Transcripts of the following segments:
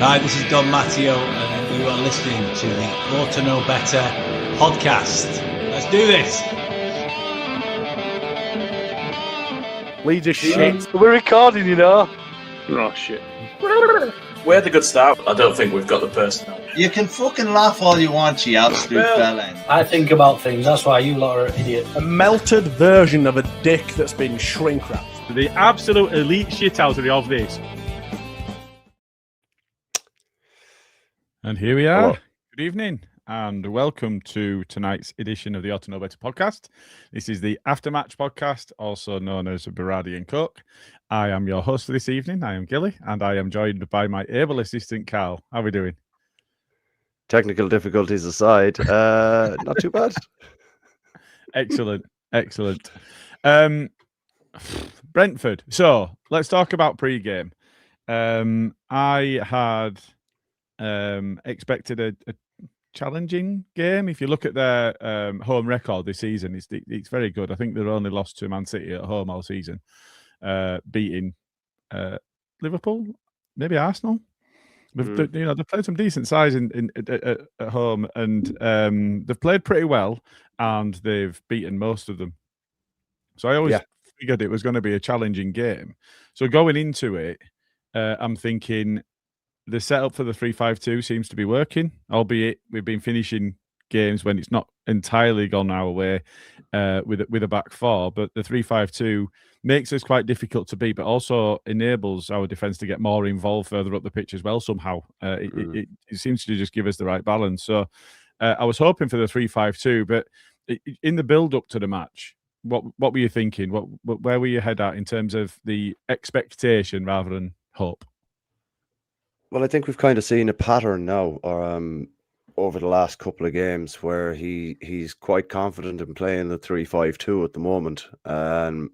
Hi, this is Don Matteo, and you are listening to the Ought to Know Better podcast. Let's do this. Leeds are shit. We're recording, you know. Oh, shit. We're the good start. I don't think we've got the personnel. You can fucking laugh all you want, you absolute bellend. I think about things. That's why you lot are idiots. A melted version of a dick that's been shrink wrapped. The absolute elite shithousery of this. And here we are. Hello. Good evening and welcome to tonight's edition of the Ought to Know Better podcast. This is the Aftermatch podcast, also known as Berardi and Cook. I am your host for this evening. I am Gilly, and I am joined by my able assistant, Karl. How are we doing? Technical difficulties aside, not too bad. Excellent. Brentford. So let's talk about pre-game. I had expected a challenging game. If you look at their home record this season, it's very good. I think they've only lost to Man City at home all season, beating Liverpool, maybe Arsenal. They've played some decent size at home, and they've played pretty well, and they've beaten most of them. So I always figured it was going to be a challenging game. So going into it, I'm thinking the setup for the 3-5-2 seems to be working, albeit we've been finishing games when it's not entirely gone our way with a back four. But the 3-5-2 makes us quite difficult to beat, but also enables our defence to get more involved further up the pitch as well somehow. It seems to just give us the right balance. So I was hoping for the 3-5-2, but in the build-up to the match, what were you thinking? Where were your head at in terms of the expectation rather than hope? Well, I think we've kind of seen a pattern now over the last couple of games where he's quite confident in playing the 3-5-2 at the moment, and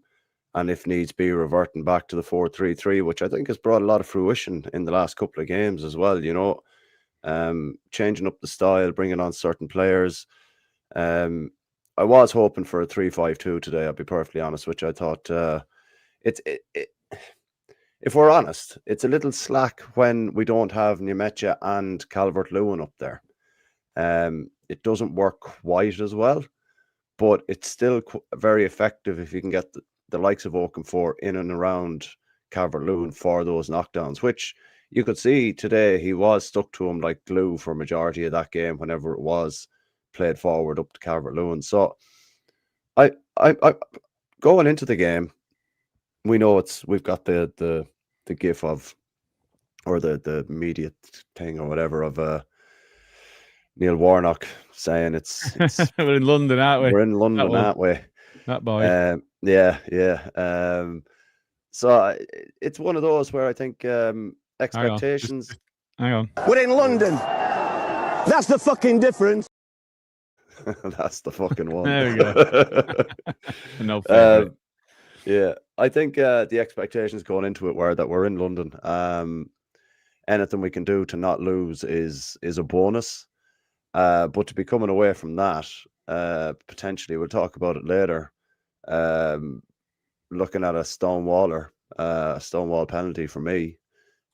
if needs be, reverting back to the 4-3-3, which I think has brought a lot of fruition in the last couple of games as well. You know, changing up the style, bringing on certain players. I was hoping for a 3-5-2 today. I'll be perfectly honest, which I thought if we're honest, it's a little slack when we don't have Nyemecha and Calvert-Lewin up there. It doesn't work quite as well, but it's still very effective if you can get the likes of Okafor in and around Calvert-Lewin for those knockdowns, which you could see today. He was stuck to him like glue for a majority of that game whenever it was played forward up to Calvert-Lewin. So I going into the game, we know we've got the gif of, or the media thing or whatever of Neil Warnock saying it's we're in London, aren't we? We're in London, aren't we? That boy. Yeah. So it's one of those where I think expectations. Hang on. We're in London. That's the fucking difference. That's the fucking one. There we go. No. Yeah, I think the expectations going into it were that we're in London. Anything we can do to not lose is a bonus. But to be coming away from that, potentially, we'll talk about it later, looking at a Stonewall penalty for me,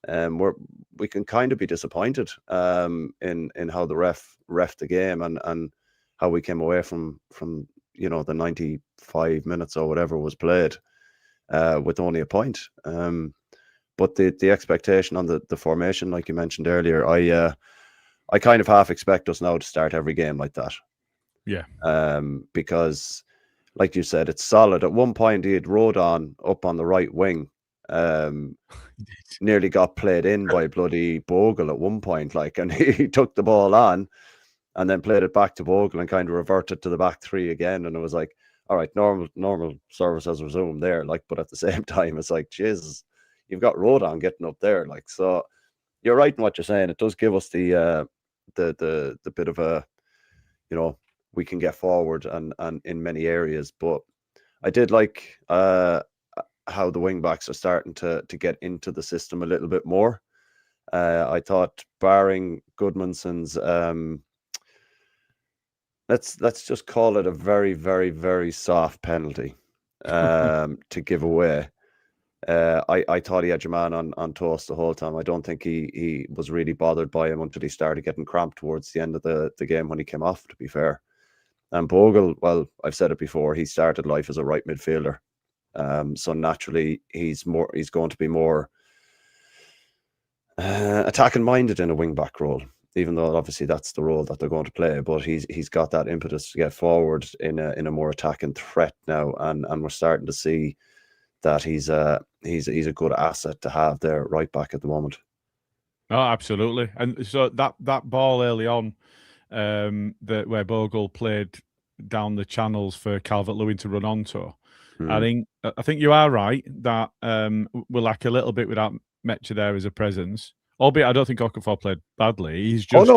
we can kind of be disappointed in how the ref the game and how we came away from the 95 minutes or whatever was played with only a point. But the expectation on the formation, like you mentioned earlier, I kind of half expect us now to start every game like that. Yeah. Because, like you said, it's solid. At one point, he had Rodon up on the right wing. Nearly got played in by bloody Bogle at one point, and he took the ball on and then played it back to Bogle and kind of reverted to the back three again. And it was like, all right, normal service has resumed there. But at the same time, it's like, Jesus, you've got Rodon getting up there. So you're right in what you're saying. It does give us the bit of a, we can get forward and in many areas. But I did like how the wing backs are starting to get into the system a little bit more. I thought, barring Goodmanson's, let's just call it a very, very, very soft penalty to give away. I thought he had your man on toast the whole time. I don't think he was really bothered by him until he started getting cramped towards the end of the game when he came off, to be fair. And Bogle, well, I've said it before, he started life as a right midfielder. So naturally, he's going to be more attacking minded in a wing back role, even though obviously that's the role that they're going to play. But he's got that impetus to get forward in a more attacking threat now, and we're starting to see that he's a good asset to have there right back at the moment. Oh, absolutely. And so that ball early on, where Bogle played down the channels for Calvert-Lewin to run onto, I think you are right that we're like a little bit without Metcha there as a presence. Albeit I don't think Okafor played badly. He's just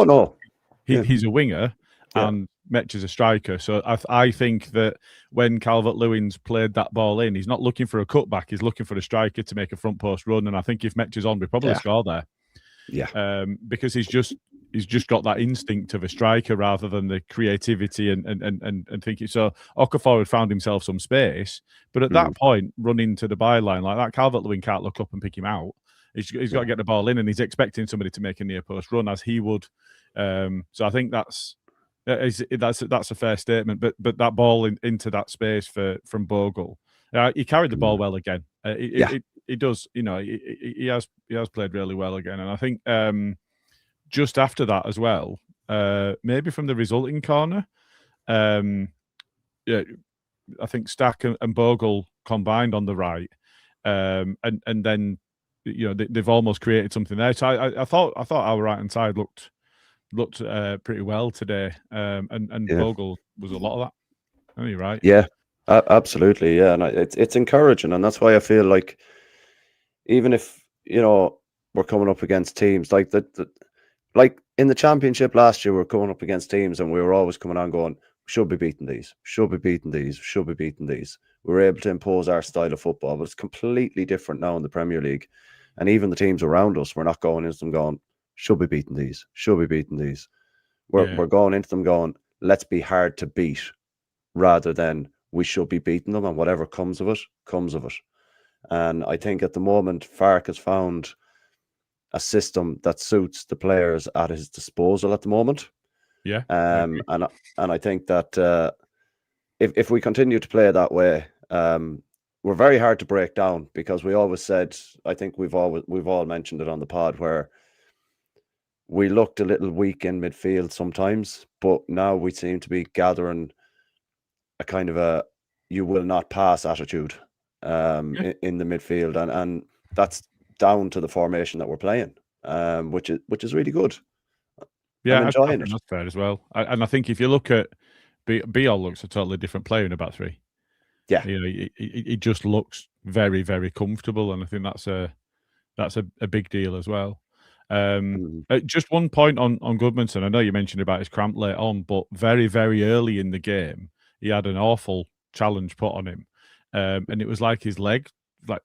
he's a winger. And Metcha's a striker. So I think that when Calvert-Lewin's played that ball in, he's not looking for a cutback. He's looking for a striker to make a front post run. And I think if Metcha's on, we probably score there. Yeah. Because he's just got that instinct of a striker rather than the creativity and thinking. So Okafor had found himself some space, but at that point, running to the byline like that, Calvert-Lewin can't look up and pick him out. He's got to get the ball in, and he's expecting somebody to make a near post run as he would. So I think that's a fair statement. But that ball into that space from Bogle, he carried the ball well again. He does. You know, he has played really well again, and I think just after that as well, maybe from the resulting corner, I think Stack and Bogle combined on the right, and then they've almost created something there. So I thought our right hand side looked pretty well today, and Bogle was a lot of that. Are you right? Yeah, absolutely. Yeah, and it's encouraging, and that's why I feel like even if we're coming up against teams like that, like in the championship last year, we were coming up against teams, and we were always coming on going, should be beating these, should be beating these, should be beating these. We were able to impose our style of football, but it's completely different now in the Premier League. And even the teams around us, we're not going into them going, should be beating these, should be beating these. We're going into them going, let's be hard to beat, rather than we should be beating them, and whatever comes of it, comes of it. And I think at the moment, Farke has found a system that suits the players at his disposal at the moment. Yeah. And I think that if we continue to play that way, we're very hard to break down, because we always said, I think we've all mentioned it on the pod, where we looked a little weak in midfield sometimes, but now we seem to be gathering a kind of a you will not pass attitude in the midfield, and that's down to the formation that we're playing, which is really good. Yeah, I'm enjoying it. That's fair as well. And I think if you look at Biol, looks a totally different player in a back three. Yeah, he just looks very, very comfortable, and I think that's a big deal as well. Just one point on Goodmanson. I know you mentioned about his cramp late on, but very, very early in the game, he had an awful challenge put on him, and it was like his leg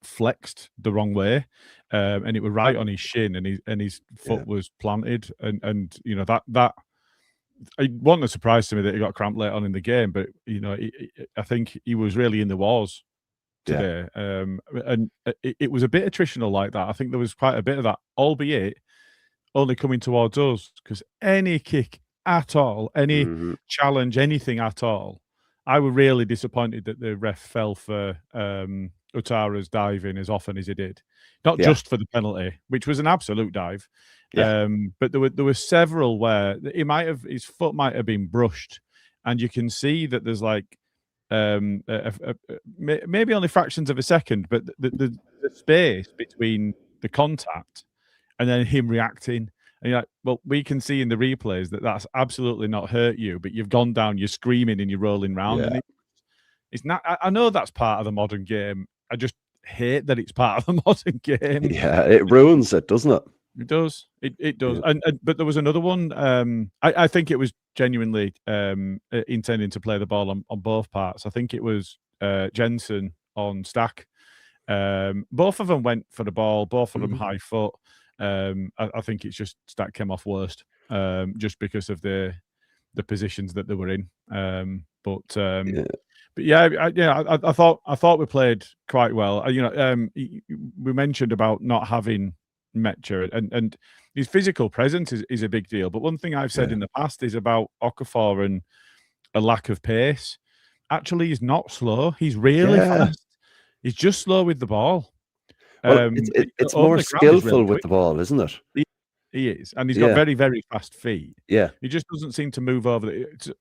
flexed the wrong way, and it was right on his shin, and his foot was planted, and that it wasn't a surprise to me that he got cramp late on in the game, but I think he was really in the wars today, and it was a bit attritional like that. I think there was quite a bit of that, albeit only coming towards us, because any kick at all, any challenge, anything at all, I was really disappointed that the ref fell for Utara's diving as often as he did. Not just for the penalty, which was an absolute dive, but there were several where his foot might have been brushed, and you can see that there's like maybe only fractions of a second, but the space between the contact and then him reacting. And you're like, well, we can see in the replays that that's absolutely not hurt you, but you've gone down, you're screaming and you're rolling around. And it's not. I know that's part of the modern game. I just hate that it's part of the modern game. Yeah, it ruins it, doesn't it? It does. It does. Yeah. But there was another one. I think it was genuinely intending to play the ball on both parts. I think it was Jensen on Stack. Both of them went for the ball. Both of them high foot. I think it's just Stack came off worst, just because of the positions that they were in. But But yeah, I thought we played quite well. We mentioned about not having Metcha, and his physical presence is a big deal. But one thing I've said in the past is about Okafor and a lack of pace. Actually, he's not slow. He's really fast. He's just slow with the ball. Well, it's more skillful with the ball, isn't it? He is, and he's got very, very fast feet. Yeah, he just doesn't seem to move over.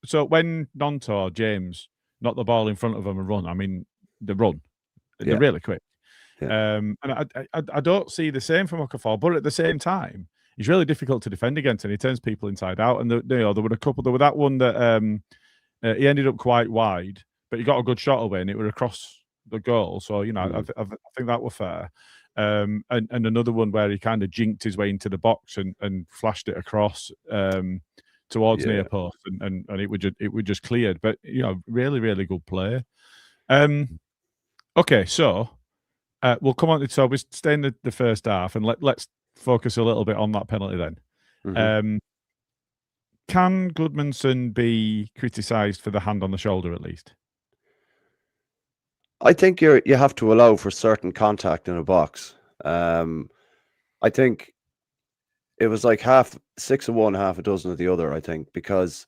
So when Nonto or James knock the ball in front of them and run, I mean, they run. They're really quick. Yeah. And I don't see the same from Okafor, but at the same time, he's really difficult to defend against, and he turns people inside out. And there were a couple. There were that one that he ended up quite wide, but he got a good shot away, and it was across the goal. So I think that was fair. And another one where he kind of jinked his way into the box and flashed it across towards near post, and it would just cleared. But really, really good player. Okay, so we'll come on. So we stay in the first half, and let's focus a little bit on that penalty then. Mm-hmm. Can Goodmanson be criticised for the hand on the shoulder at least? I think you have to allow for certain contact in a box. I think it was like 6 of one, half a dozen of the other. I think because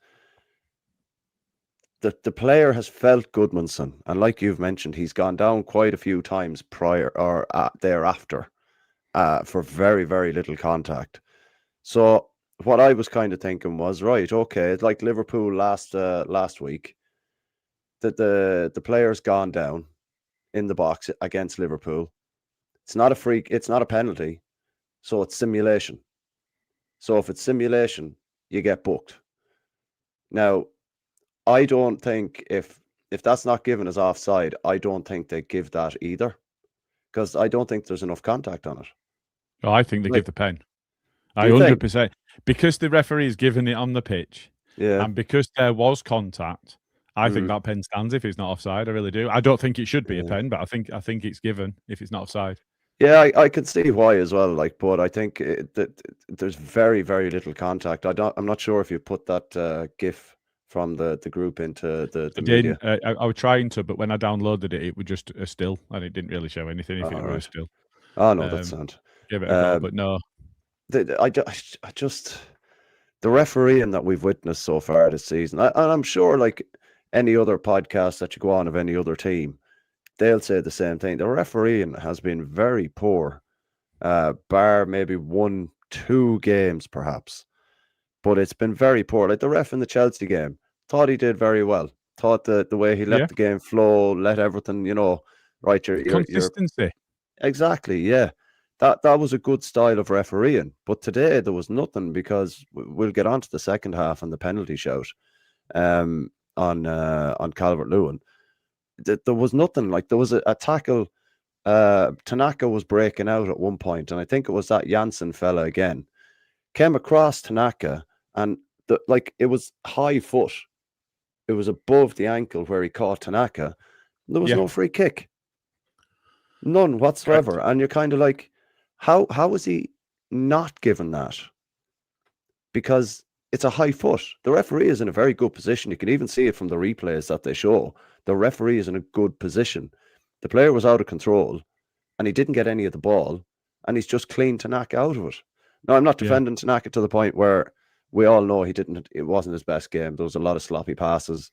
the player has felt Goodmanson, and like you've mentioned, he's gone down quite a few times prior or thereafter for very, very little contact. So what I was kind of thinking was, right, okay, like Liverpool last week, that the player's gone down in the box against Liverpool. It's not a freak, it's not a penalty, so it's simulation. So if it's simulation, you get booked. Now, I don't think if that's not given as offside, I don't think they give that either, because I don't think there's enough contact on it. Oh, I think they give the pen. I 100%, because the referee is given it on the pitch, and because there was contact. I think that pen stands if it's not offside. I really do. I don't think it should be a pen, but I think it's given if it's not offside. Yeah, I can see why as well. But I think that there's very, very little contact. I'm not sure if you put that GIF from the group into the media. I was trying to, but when I downloaded it, it was just a still, and it didn't really show anything if it were a still. Oh no, that's sound. Give it a go, but no. I just the refereeing that we've witnessed so far this season, and I'm sure like any other podcast that you go on of any other team, they'll say the same thing. The refereeing has been very poor, bar maybe 1-2 games perhaps, but it's been very poor. Like the ref in the Chelsea game, thought he did very well. Thought the way he let the game flow, let everything, right. Consistency. Exactly, yeah. That was a good style of refereeing. But today there was nothing, because we'll get on to the second half and the penalty shout. On Calvert-Lewin, there was nothing. Like there was a tackle. Tanaka was breaking out at one point, and I think it was that Janssen fella again came across Tanaka, and it was high foot. It was above the ankle where he caught Tanaka. There was no free kick, none whatsoever. Correct. And you're kind of like, how is he not given that? Because it's a high foot. The referee is in a very good position. You can even see it from the replays that they show. The referee is in a good position. The player was out of control, and he didn't get any of the ball, and he's just cleaned Tanaka out of it. Now, I'm not defending Tanaka to the point where we all know it wasn't his best game. There was a lot of sloppy passes.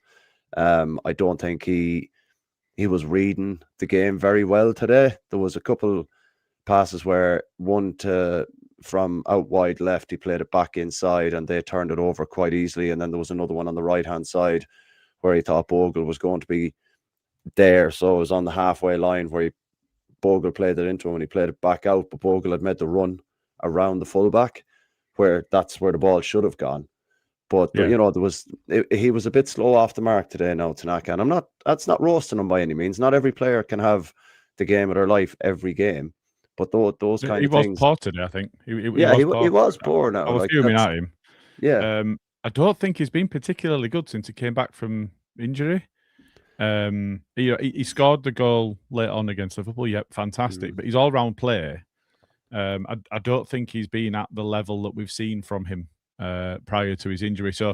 I don't think he was reading the game very well today. There was a couple passes where from out wide left, he played it back inside, and they turned it over quite easily. And then there was another one on the right-hand side where he thought Bogle was going to be there. So it was on the halfway line where Bogle played it into him, and he played it back out. But Bogle had made the run around the fullback, that's where the ball should have gone. But he was a bit slow off the mark today now, Tanaka. And that's not roasting him by any means. Not every player can have the game of their life every game. But those kind of things. He was poor today, I think. He was poor now. I was fuming at him. Yeah. I don't think he's been particularly good since he came back from injury. He scored the goal late on against Liverpool. Yep, fantastic. But his all-round play, I don't think he's been at the level that we've seen from him prior to his injury. So,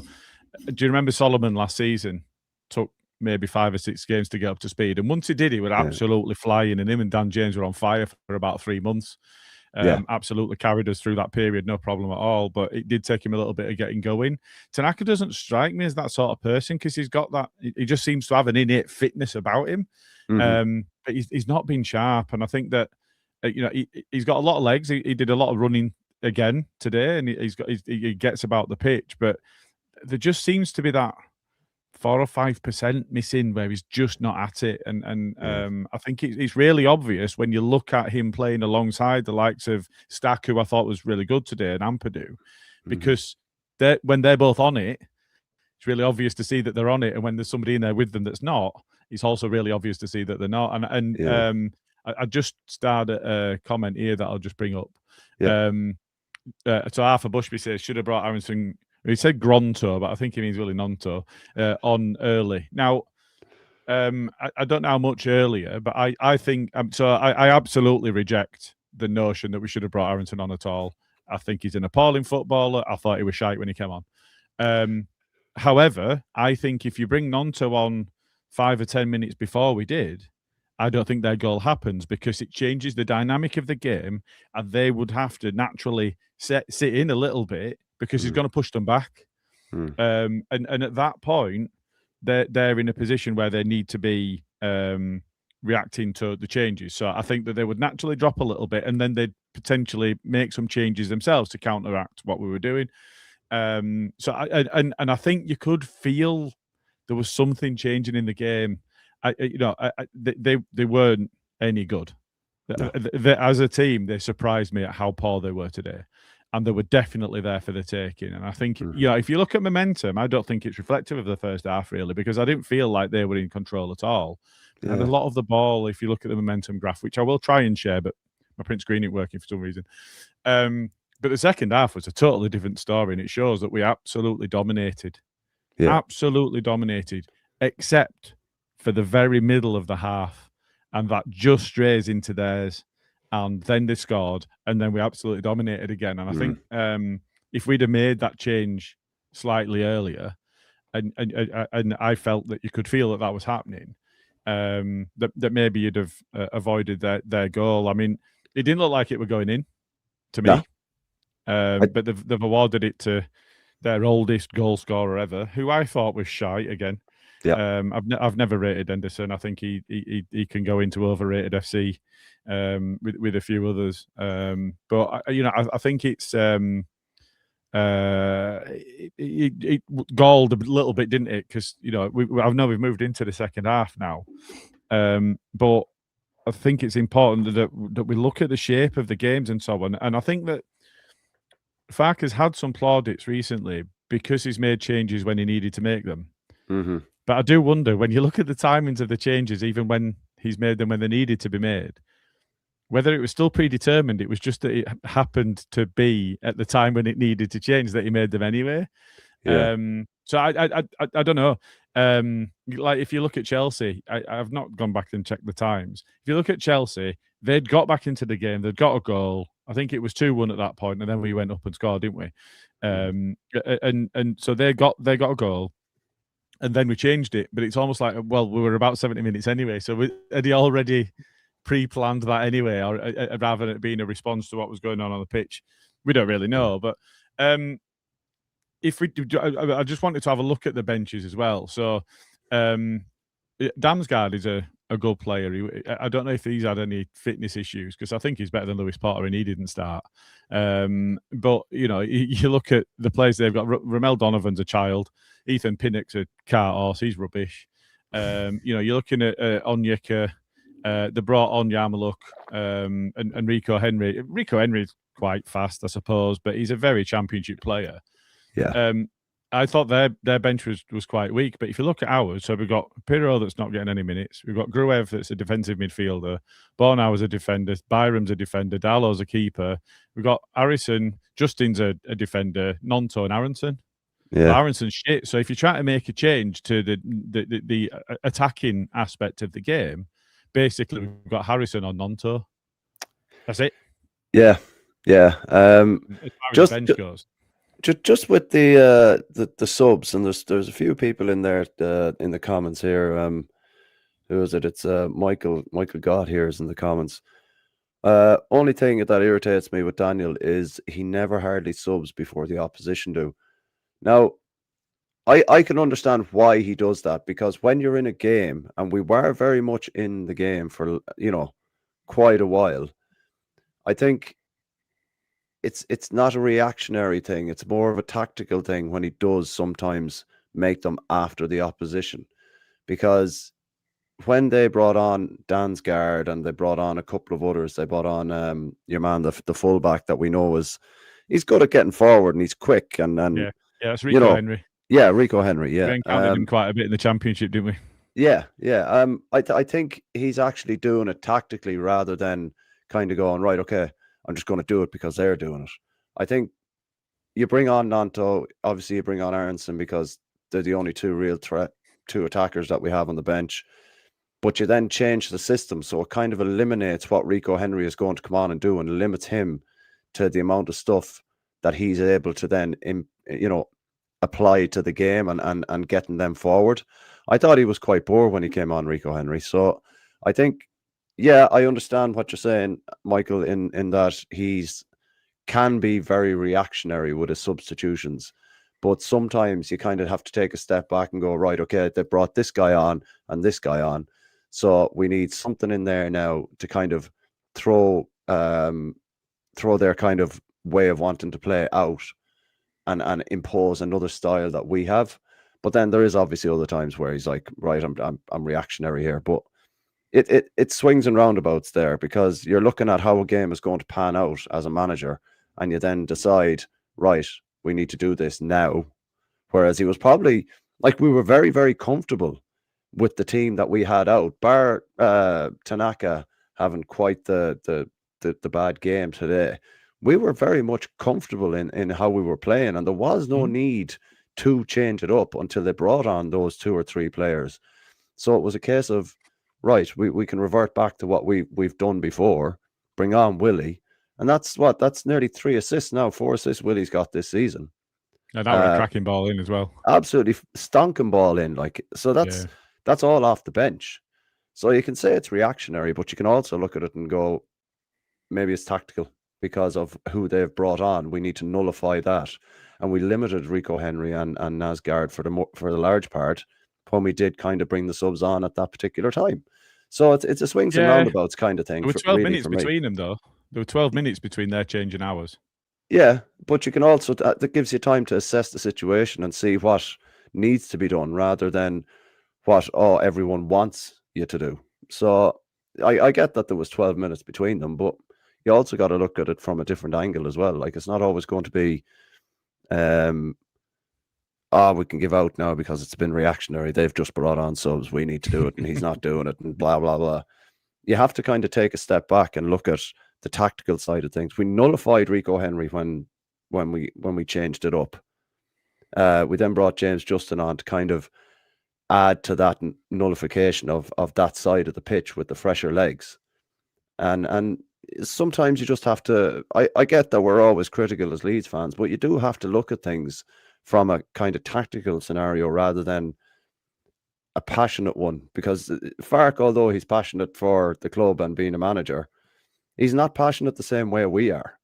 do you remember Solomon last season took maybe 5 or 6 games to get up to speed. And once he did, he was absolutely flying, and him and Dan James were on fire for about 3 months. Absolutely carried us through that period, no problem at all. But it did take him a little bit of getting going. Tanaka doesn't strike me as that sort of person because he's got that. He just seems to have an innate fitness about him. But he's not been sharp, and I think that he's got a lot of legs. He did a lot of running again today, and he gets about the pitch, but there just seems to be that 4 or 5% missing where he's just not at it. And I think it's really obvious when you look at him playing alongside the likes of Stack, who I thought was really good today, and Ampadu, because when they're both on it, it's really obvious to see that they're on it. And when there's somebody in there with them that's not, it's also really obvious to see that they're not. I just started a comment here that I'll just bring up. So Arthur Bushby says, should have brought Aronson. He said Gronto, but I think he means Willie Nonto on early. Now, I don't know how much earlier, but I think I absolutely reject the notion that we should have brought Aronson on at all. I think he's an appalling footballer. I thought he was shite when he came on. However, I think if you bring Nonto on 5 or 10 minutes before we did, I don't think their goal happens because it changes the dynamic of the game, and they would have to naturally sit in a little bit because he's going to push them back. And at that point, they're in a position where they need to be reacting to the changes. So I think that they would naturally drop a little bit, and then they'd potentially make some changes themselves to counteract what we were doing. So I think you could feel there was something changing in the game. They weren't any good. No. As a team, they surprised me at how poor they were today, and they were definitely there for the taking. And I think, if you look at momentum, I don't think it's reflective of the first half really, because I didn't feel like they were in control at all. And a lot of the ball, if you look at the momentum graph, which I will try and share, but my print screen ain't working for some reason. But the second half was a totally different story, and it shows that we absolutely dominated. Absolutely dominated, except for the very middle of the half, and that just strays into theirs, and then they scored, and then we absolutely dominated again. And I think if we'd have made that change slightly earlier, and I felt that you could feel that was happening, that maybe you'd have avoided their goal. I mean, it didn't look like it were going in to me, but they've awarded it to their oldest goal scorer ever, who I thought was shite again. I've never rated Henderson. I think he can go into overrated FC with a few others. But I think it's it galled a little bit, didn't it? Because I know we've moved into the second half now, but I think it's important that we look at the shape of the games and so on. And I think that Farke's had some plaudits recently because he's made changes when he needed to make them. But I do wonder, when you look at the timings of the changes, even when he's made them when they needed to be made, whether it was still predetermined. It was just that it happened to be at the time when it needed to change that he made them anyway. So I don't know. Like if you look at Chelsea, I've not gone back and checked the times. If you look at Chelsea, they'd got back into the game. They'd got a goal. I think it was 2-1 at that point, and then we went up and scored, didn't we? And so they got a goal. And then we changed it, but it's almost like, well, we were about 70 minutes anyway. So had he already pre-planned that anyway, or rather than it being a response to what was going on the pitch? We don't really know. But if we do, I just wanted to have a look at the benches as well. So Damsgaard is a good player. I don't know if he's had any fitness issues, because I think he's better than Lewis Potter and he didn't start. But, you look at the players they've got. Ramel Donovan's a child. Ethan Pinnock's a cart horse. He's rubbish. You're looking at Onyeka. They brought on Yarmouk and Rico Henry. Rico Henry's quite fast, I suppose, but he's a very championship player. I thought their bench was quite weak, but if you look at ours, so we've got Pirro that's not getting any minutes. We've got Gruev that's a defensive midfielder. Bornau's a defender. Byram's a defender. Darlow's a keeper. We've got Harrison. Justin's a defender. Nonto and Aronson. Aronson's shit. So if you're trying to make a change to the attacking aspect of the game, basically we've got Harrison on Nonto. That's it. As far as the bench goes. just with the subs, and there's a few people in there in the comments here. Who is it? It's Michael Gott here is in the comments. Only thing that irritates me with Daniel is he never hardly subs before the opposition do. Now, I can understand why he does that, because when you're in a game, and we were very much in the game for quite a while, I think it's not a reactionary thing. It's more of a tactical thing when he does sometimes make them after the opposition, because when they brought on Dansgaard and they brought on a couple of others, they brought on your man, the fullback that we know he's good at getting forward and he's quick and yeah, it's Rico Henry. Yeah, Rico Henry. Yeah, we encountered him quite a bit in the Championship, didn't we? Yeah. I think he's actually doing it tactically rather than kind of going, right, okay, I'm just going to do it because they're doing it. I think you bring on Nanto, obviously you bring on Aronson because they're the only two attackers that we have on the bench. But you then change the system, so it kind of eliminates what Rico Henry is going to come on and do, and limits him to the amount of stuff that he's able to then, apply to the game and getting them forward. I thought he was quite poor when he came on, Rico Henry. So I think, yeah, I understand what you're saying, Michael, in that can be very reactionary with his substitutions. But sometimes you kind of have to take a step back and go, right, okay, they brought this guy on and this guy on. So we need something in there now to kind of throw their kind of way of wanting to play out and impose another style that we have. But then there is obviously other times where he's like, right, I'm reactionary here. But it swings and roundabouts there, because you're looking at how a game is going to pan out as a manager, and you then decide, right, we need to do this now. Whereas he was probably like, we were very, very comfortable with the team that we had out, bar Tanaka having quite the bad game today. We were very much comfortable in how we were playing, and there was no need to change it up until they brought on those 2 or 3 players. So it was a case of, right, we can revert back to what we've done before, bring on Willie, and that's nearly 3 assists now, 4 assists Willie's got this season. And that was a cracking ball in as well. Absolutely stonking ball in, so that's all off the bench. So you can say it's reactionary, but you can also look at it and go, maybe it's tactical because of who they've brought on. We need to nullify that, and we limited Rico Henry and Nasgard for the large part when we did kind of bring the subs on at that particular time. So it's a swings and roundabouts kind of thing. There were 12 minutes between them, though. There were 12 minutes between their changing hours. Yeah, but you can also, that gives you time to assess the situation and see what needs to be done rather than what everyone wants you to do. So I get that there was 12 minutes between them, but you also got to look at it from a different angle as well. Like, it's not always going to be, we can give out now because it's been reactionary. They've just brought on subs. We need to do it, and he's not doing it, and blah, blah, blah. You have to kind of take a step back and look at the tactical side of things. We nullified Rico Henry when we changed it up. We then brought James Justin on to kind of add to that nullification of that side of the pitch with the fresher legs. And sometimes you just have to, I get that we're always critical as Leeds fans, but you do have to look at things from a kind of tactical scenario rather than a passionate one, because Farke, although he's passionate for the club and being a manager, he's not passionate the same way we are.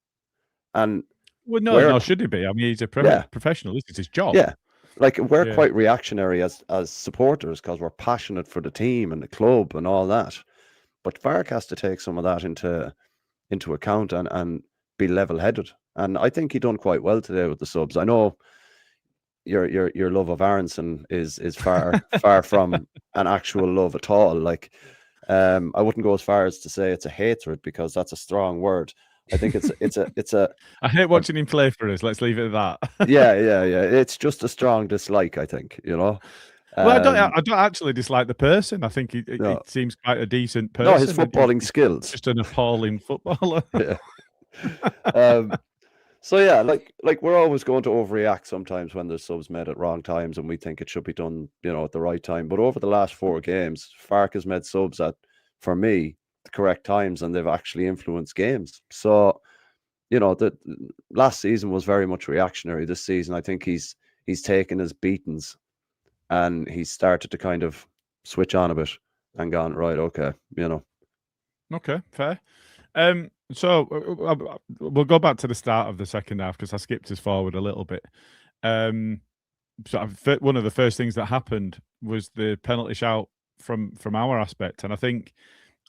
And no, should he be? I mean, he's a professional. This is his job. Yeah, like we're quite reactionary as supporters because we're passionate for the team and the club and all that. But Farke has to take some of that into account and be level-headed. And I think he done quite well today with the subs. I know your love of Aronson is far from an actual love at all. Like, I wouldn't go as far as to say it's a hatred, because that's a strong word. I think it's a I hate watching him play for us. Let's leave it at that. Yeah. It's just a strong dislike, I think, Well, I don't actually dislike the person. I think he seems quite a decent person. No, his footballing skills. Just an appalling footballer. Yeah. So yeah, like we're always going to overreact sometimes when there's subs made at wrong times, and we think it should be done, at the right time. But over the last 4 games, Farke has made subs at, for me, the correct times, and they've actually influenced games. So, the last season was very much reactionary. This season, I think he's taken his beatings and he's started to kind of switch on a bit and gone, right, okay, Okay, fair. So we'll go back to the start of the second half because I skipped us forward a little bit. So one of the first things that happened was the penalty shout from our aspect, and I think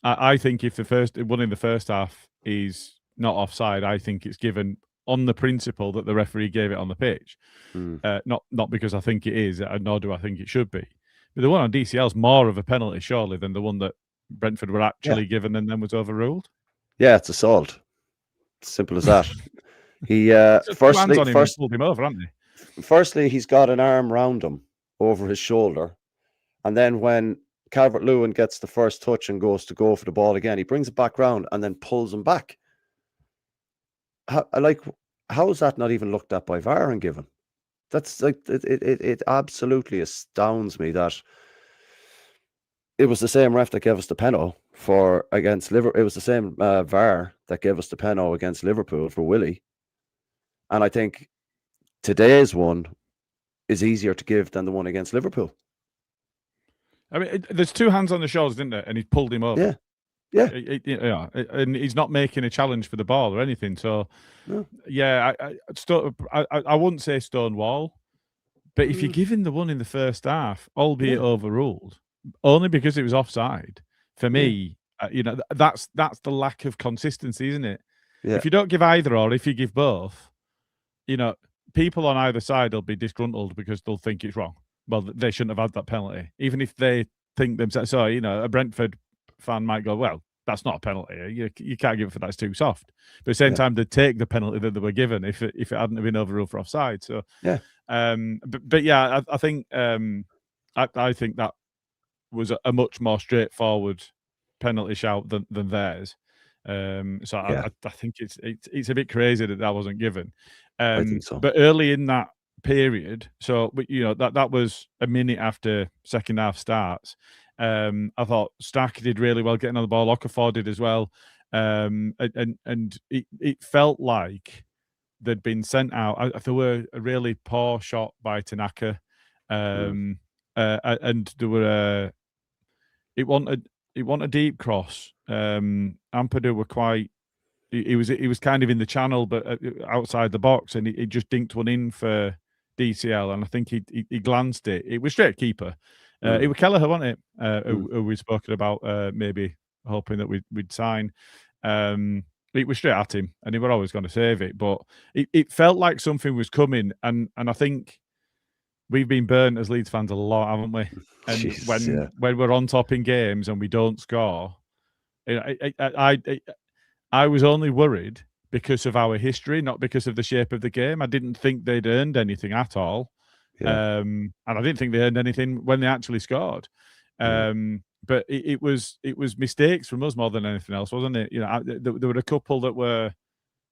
if the first one in the first half is not offside, I think it's given on the principle that the referee gave it on the pitch, not because I think it is, nor do I think it should be. But the one on DCL is more of a penalty, surely, than the one that Brentford were actually given and then was overruled. Yeah, it's assault. Simple as that. He firstly pulled him over, haven't they? Firstly, he's got an arm round him over his shoulder, and then when Calvert-Lewin gets the first touch and goes to go for the ball again, he brings it back round and then pulls him back. How is that not even looked at by VAR and given? That's like it absolutely astounds me that it was the same ref that gave us the penalty against Liverpool. It was the same VAR that gave us the penalty against Liverpool for Willie. And I think today's one is easier to give than the one against Liverpool. I mean, there's two hands on the shoulders, isn't there? And he pulled him over. Yeah. And he's not making a challenge for the ball or anything. So, I wouldn't say Stonewall, but if you're giving the one in the first half, albeit overruled, only because it was offside, for me, that's the lack of consistency, isn't it? Yeah. If you don't give either or if you give both, people on either side will be disgruntled because they'll think it's wrong. Well, they shouldn't have had that penalty, even if they think themselves. So, a Brentford fan might go, well, that's not a penalty. You can't give it for that. It's too soft. But at the same time, they'd take the penalty that they were given if it hadn't been overruled for offside. So, yeah. I think I think that was a much more straightforward penalty shout than theirs. I think it's a bit crazy that wasn't given. I think so. But early in that period, so that was a minute after second half starts. I thought Stack did really well getting on the ball. Okafor did as well, and it felt like they'd been sent out. There were a really poor shot by Tanaka, and there were it wanted a deep cross. Ampadu were quite. He was kind of in the channel, but outside the box, and he just dinked one in for DCL, and I think he glanced it. It was straight keeper. It was Kelleher, wasn't it? Who we've spoken about, maybe hoping that we'd sign. It was straight at him, and he were always going to save it. But it felt like something was coming, and I think we've been burnt as Leeds fans a lot, haven't we? And when we're on top in games and we don't score, I was only worried because of our history, not because of the shape of the game. I didn't think they'd earned anything at all. Yeah. And I didn't think they earned anything when they actually scored. But it was mistakes from us more than anything else, wasn't it? There were a couple that were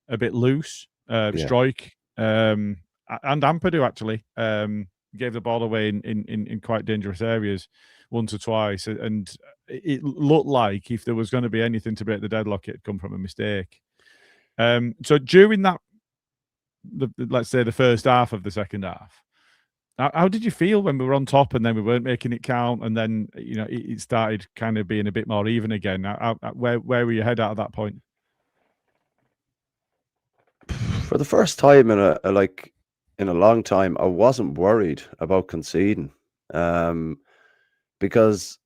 a bit loose. Struijk and Ampadu actually gave the ball away in quite dangerous areas once or twice, and it looked like if there was going to be anything to break the deadlock, it had come from a mistake. So during that, let's say the first half of the second half, how did you feel when we were on top and then we weren't making it count, and then it started kind of being a bit more even again? Where were your head at that point? For the first time in a long time, I wasn't worried about conceding, because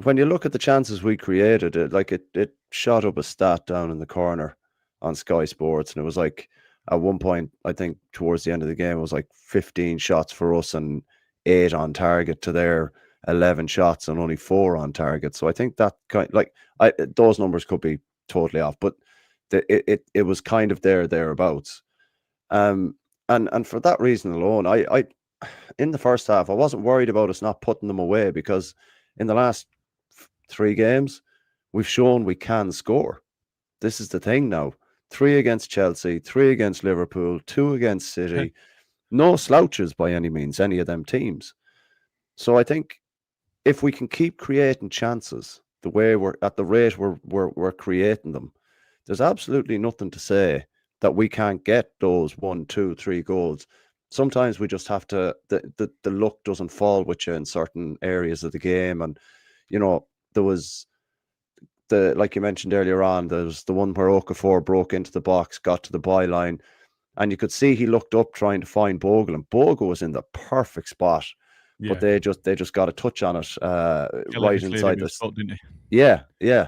when you look at the chances we created, it shot up a stat down in the corner on Sky Sports, and it was like at one point, I think towards the end of the game, it was like 15 shots for us and 8 on target to their 11 shots and only 4 on target. So I think that those numbers could be totally off, but it was kind of thereabouts. And for that reason alone, I in the first half, I wasn't worried about us not putting them away, because in the last 3 games, we've shown we can score. This is the thing now. 3 against Chelsea, 3 against Liverpool, 2 against City. No slouches by any means, any of them teams. So I think if we can keep creating chances the way we're at the rate we're creating them, there's absolutely nothing to say that we can't get those 1, 2, 3 goals. Sometimes we just have to, the luck doesn't fall with you in certain areas of the game. And, there was like you mentioned earlier on, there's the one where Okafor broke into the box, got to the byline, and you could see he looked up trying to find Bogle, and Bogle was in the perfect spot. Yeah. But they just got a touch on it right inside this. Foot, didn't he? Yeah. Yeah.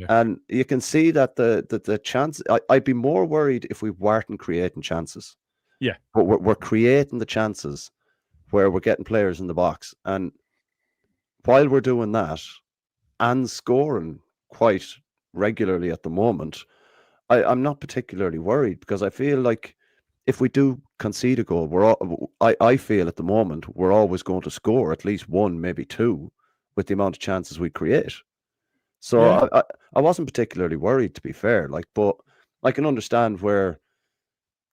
And you can see that the chance. I'd be more worried if we weren't creating chances. Yeah. But we're creating the chances where we're getting players in the box, and while we're doing that and scoring quite regularly at the moment, I'm not particularly worried, because I feel like if we do concede a goal, I feel at the moment we're always going to score at least one, maybe two, with the amount of chances we create. So Yeah. I wasn't particularly worried, to be fair. But I can understand where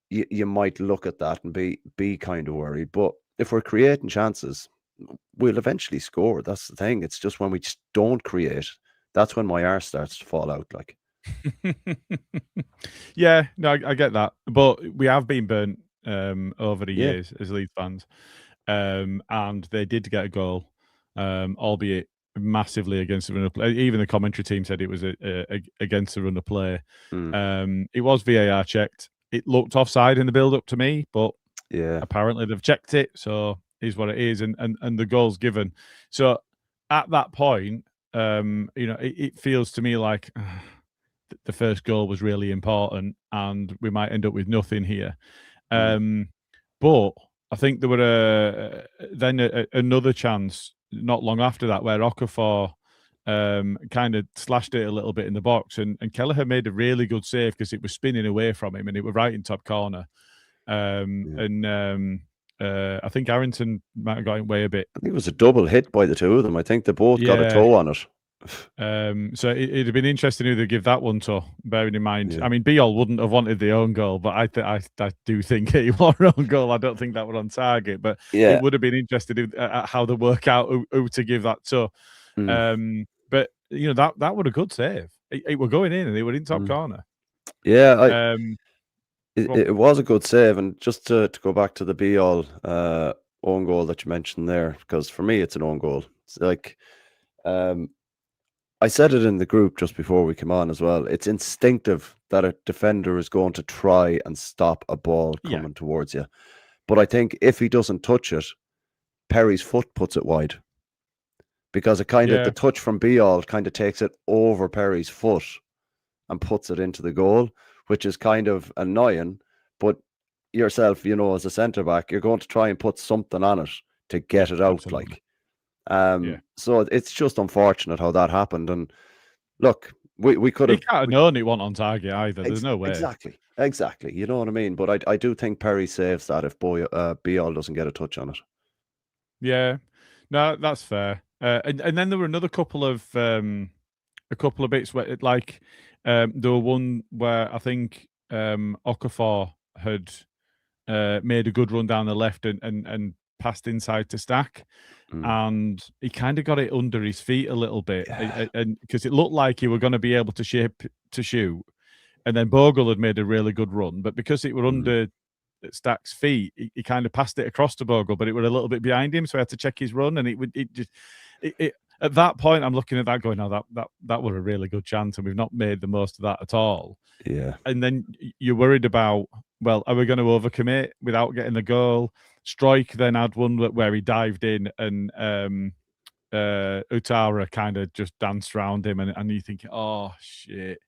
you might look at that and be kind of worried. But if we're creating chances, we'll eventually score. That's the thing. It's just when we just don't create, that's when my arse starts to fall out. Like. Yeah, no, I get that, but we have been burnt over the years as Leeds fans, and they did get a goal, albeit massively against the run of play. Even the commentary team said it was against the run of play. It was VAR checked. It looked offside in the build up to me, but apparently they've checked it, so is what it is, and the goal's given. So at that point, it feels to me like the first goal was really important, and we might end up with nothing here. But I think there were another chance not long after that where Okafor kind of slashed it a little bit in the box, and Kelleher made a really good save because it was spinning away from him and it was right in top corner. And I think Arrington might have got away a bit. I think it was a double hit by the two of them. I think they both got a toe on it. So it'd have been interesting who they give that one to, bearing in mind. I mean, Biol wouldn't have wanted the own goal, but I do think he won own goal. I don't think that was on target, but it would have been interesting at how they work out who to give that to. But that was a good save. It were going in and they were in top corner. Yeah, it was a good save. And just to go back to the Biol own goal that you mentioned there, because for me it's an own goal. It's like I said it in the group just before we came on as well. It's instinctive that a defender is going to try and stop a ball coming towards you. But I think if he doesn't touch it, Perry's foot puts it wide. Because it kind of, the touch from Biol kind of takes it over Perry's foot and puts it into the goal, which is kind of annoying. But yourself, as a centre-back, you're going to try and put something on it to get it out, absolutely. So it's just unfortunate how that happened. And look, we could have. He can't have known it wasn't on target either. There's no way. Exactly. You know what I mean? But I do think Perry saves that if Biol doesn't get a touch on it. Yeah, no, that's fair. And then there were another couple of bits where there were one where I think Okafor had made a good run down the left and passed inside to Stack. And he kind of got it under his feet a little bit, and because it looked like he were going to be able to shape to shoot, and then Bogle had made a really good run, but because it were under Stack's feet, he kind of passed it across to Bogle, but it were a little bit behind him, so he had to check his run, and at that point I'm looking at that going, oh, that were a really good chance, and we've not made the most of that at all. And then you're worried about, well, are we going to overcommit without getting the goal? Strike then had one where he dived in and Utara kind of just danced around him, and you think, oh shit,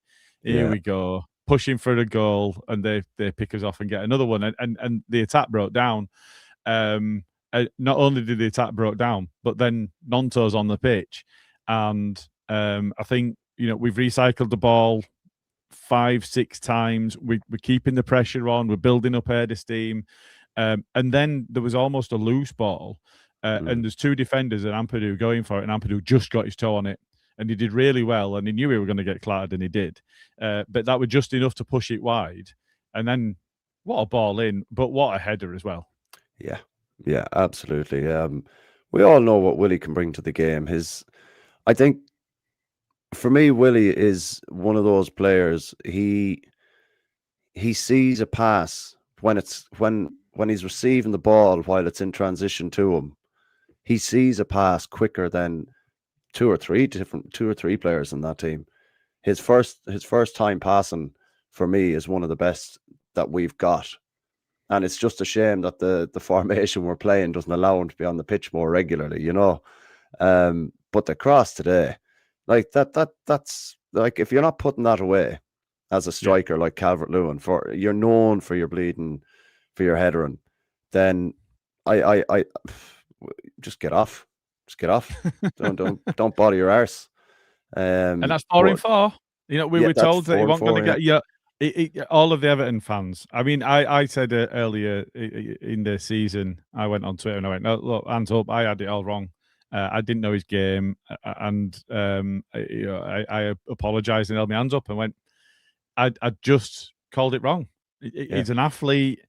here we go, pushing for the goal, and they pick us off and get another one, and the attack broke down. Not only did the attack broke down, but then Nonto's on the pitch, and I think we've recycled the ball 5-6 times. We're keeping the pressure on. We're building up head of steam. And then there was almost a loose ball, and there's two defenders at Ampadu going for it, and Ampadu just got his toe on it, and he did really well, and he knew he were going to get clattered, and he did. But that was just enough to push it wide, and then what a ball in, but what a header as well. Yeah, absolutely. We all know what Willie can bring to the game. I think, for me, Willie is one of those players. He he sees a pass when he's receiving the ball while it's in transition to him. He sees a pass quicker than two or three players in that team. His first time passing for me is one of the best that we've got. And it's just a shame that the formation we're playing doesn't allow him to be on the pitch more regularly, you know. But the cross today, like that's like, if you're not putting that away as a striker like Calvert-Lewin, you're known for your bleeding, for your headering, then I just get off. Just get off. don't bother your arse. And that's 4-4. You know, we were told that he wasn't going to get all of the Everton fans. I mean, I said earlier in the season, I went on Twitter and I went, no, look, hands up, I had it all wrong. I didn't know his game, and I apologised and held my hands up and went, I just called it wrong. He's an athlete.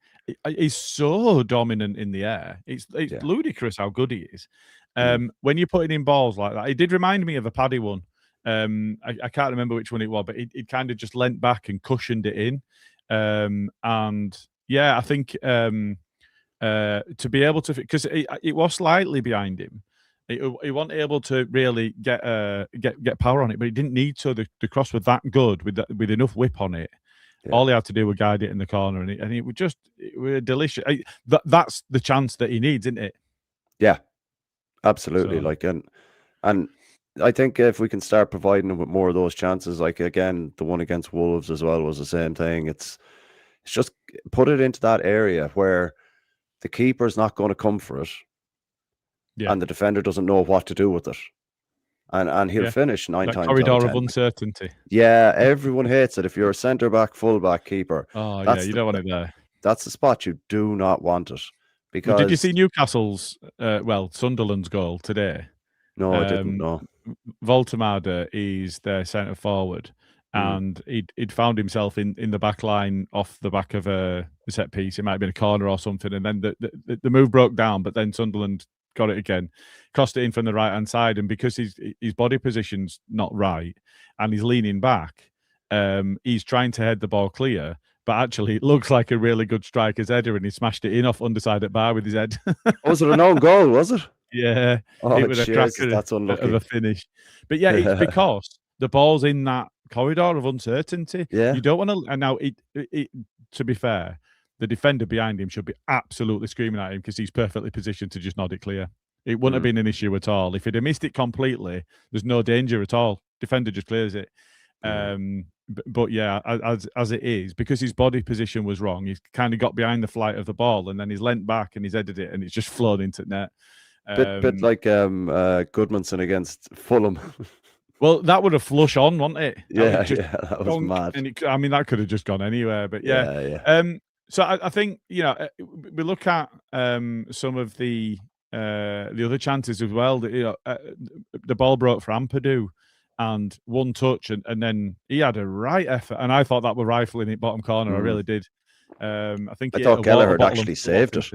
He's so dominant in the air. It's ludicrous how good he is. When you're putting in balls like that, it did remind me of a Paddy one. I can't remember which one it was, but it kind of just leant back and cushioned it in. And yeah, I think to be able to, because it was slightly behind him, he wasn't able to really get power on it, but he didn't need to. The cross was that good with enough whip on it. Yeah. All he had to do was guide it in the corner, and it was delicious. That's the chance that he needs, isn't it? Yeah, absolutely. So. Like, and I think if we can start providing him with more of those chances, like again, the one against Wolves as well was the same thing. It's just put it into that area where the keeper's not going to come for it, and the defender doesn't know what to do with it, and he'll finish 9 times. Corridor out of 10. Of uncertainty. Yeah, everyone hates it. If you're a centre back, full back, keeper, you don't want it there. That's the spot you do not want it. Because did you see Newcastle's Sunderland's goal today? No, I didn't know. Voltemade is their centre forward, and he'd found himself in the back line off the back of a set piece. It might have been a corner or something, and then the move broke down, but then Sunderland got it again, crossed it in from the right hand side, and because his body position's not right and he's leaning back, he's trying to head the ball clear, but actually it looks like a really good striker's header, and he smashed it in off underside at bar with his head. Was it an own goal? Was it? Yeah, it was a cracker that's unlucky of a finish. But yeah, it's because the ball's in that corridor of uncertainty. Yeah, you don't want to. And now, to be fair, the defender behind him should be absolutely screaming at him because he's perfectly positioned to just nod it clear. It wouldn't have been an issue at all. If he'd have missed it completely, there's no danger at all. Defender just clears it. But yeah, as it is, because his body position was wrong, he's kind of got behind the flight of the ball, and then he's leant back and he's headed it, and it's just flown into net. Bit like Goodmanson against Fulham. Well, that would have flushed on, wouldn't it? That was mad. And that could have just gone anywhere. But so I think we look at some of the other chances as well. That the ball broke for Ampadu, and one touch, and then he had a right effort, and I thought that were rifling it bottom corner. I really did. I thought Gallagher actually saved it.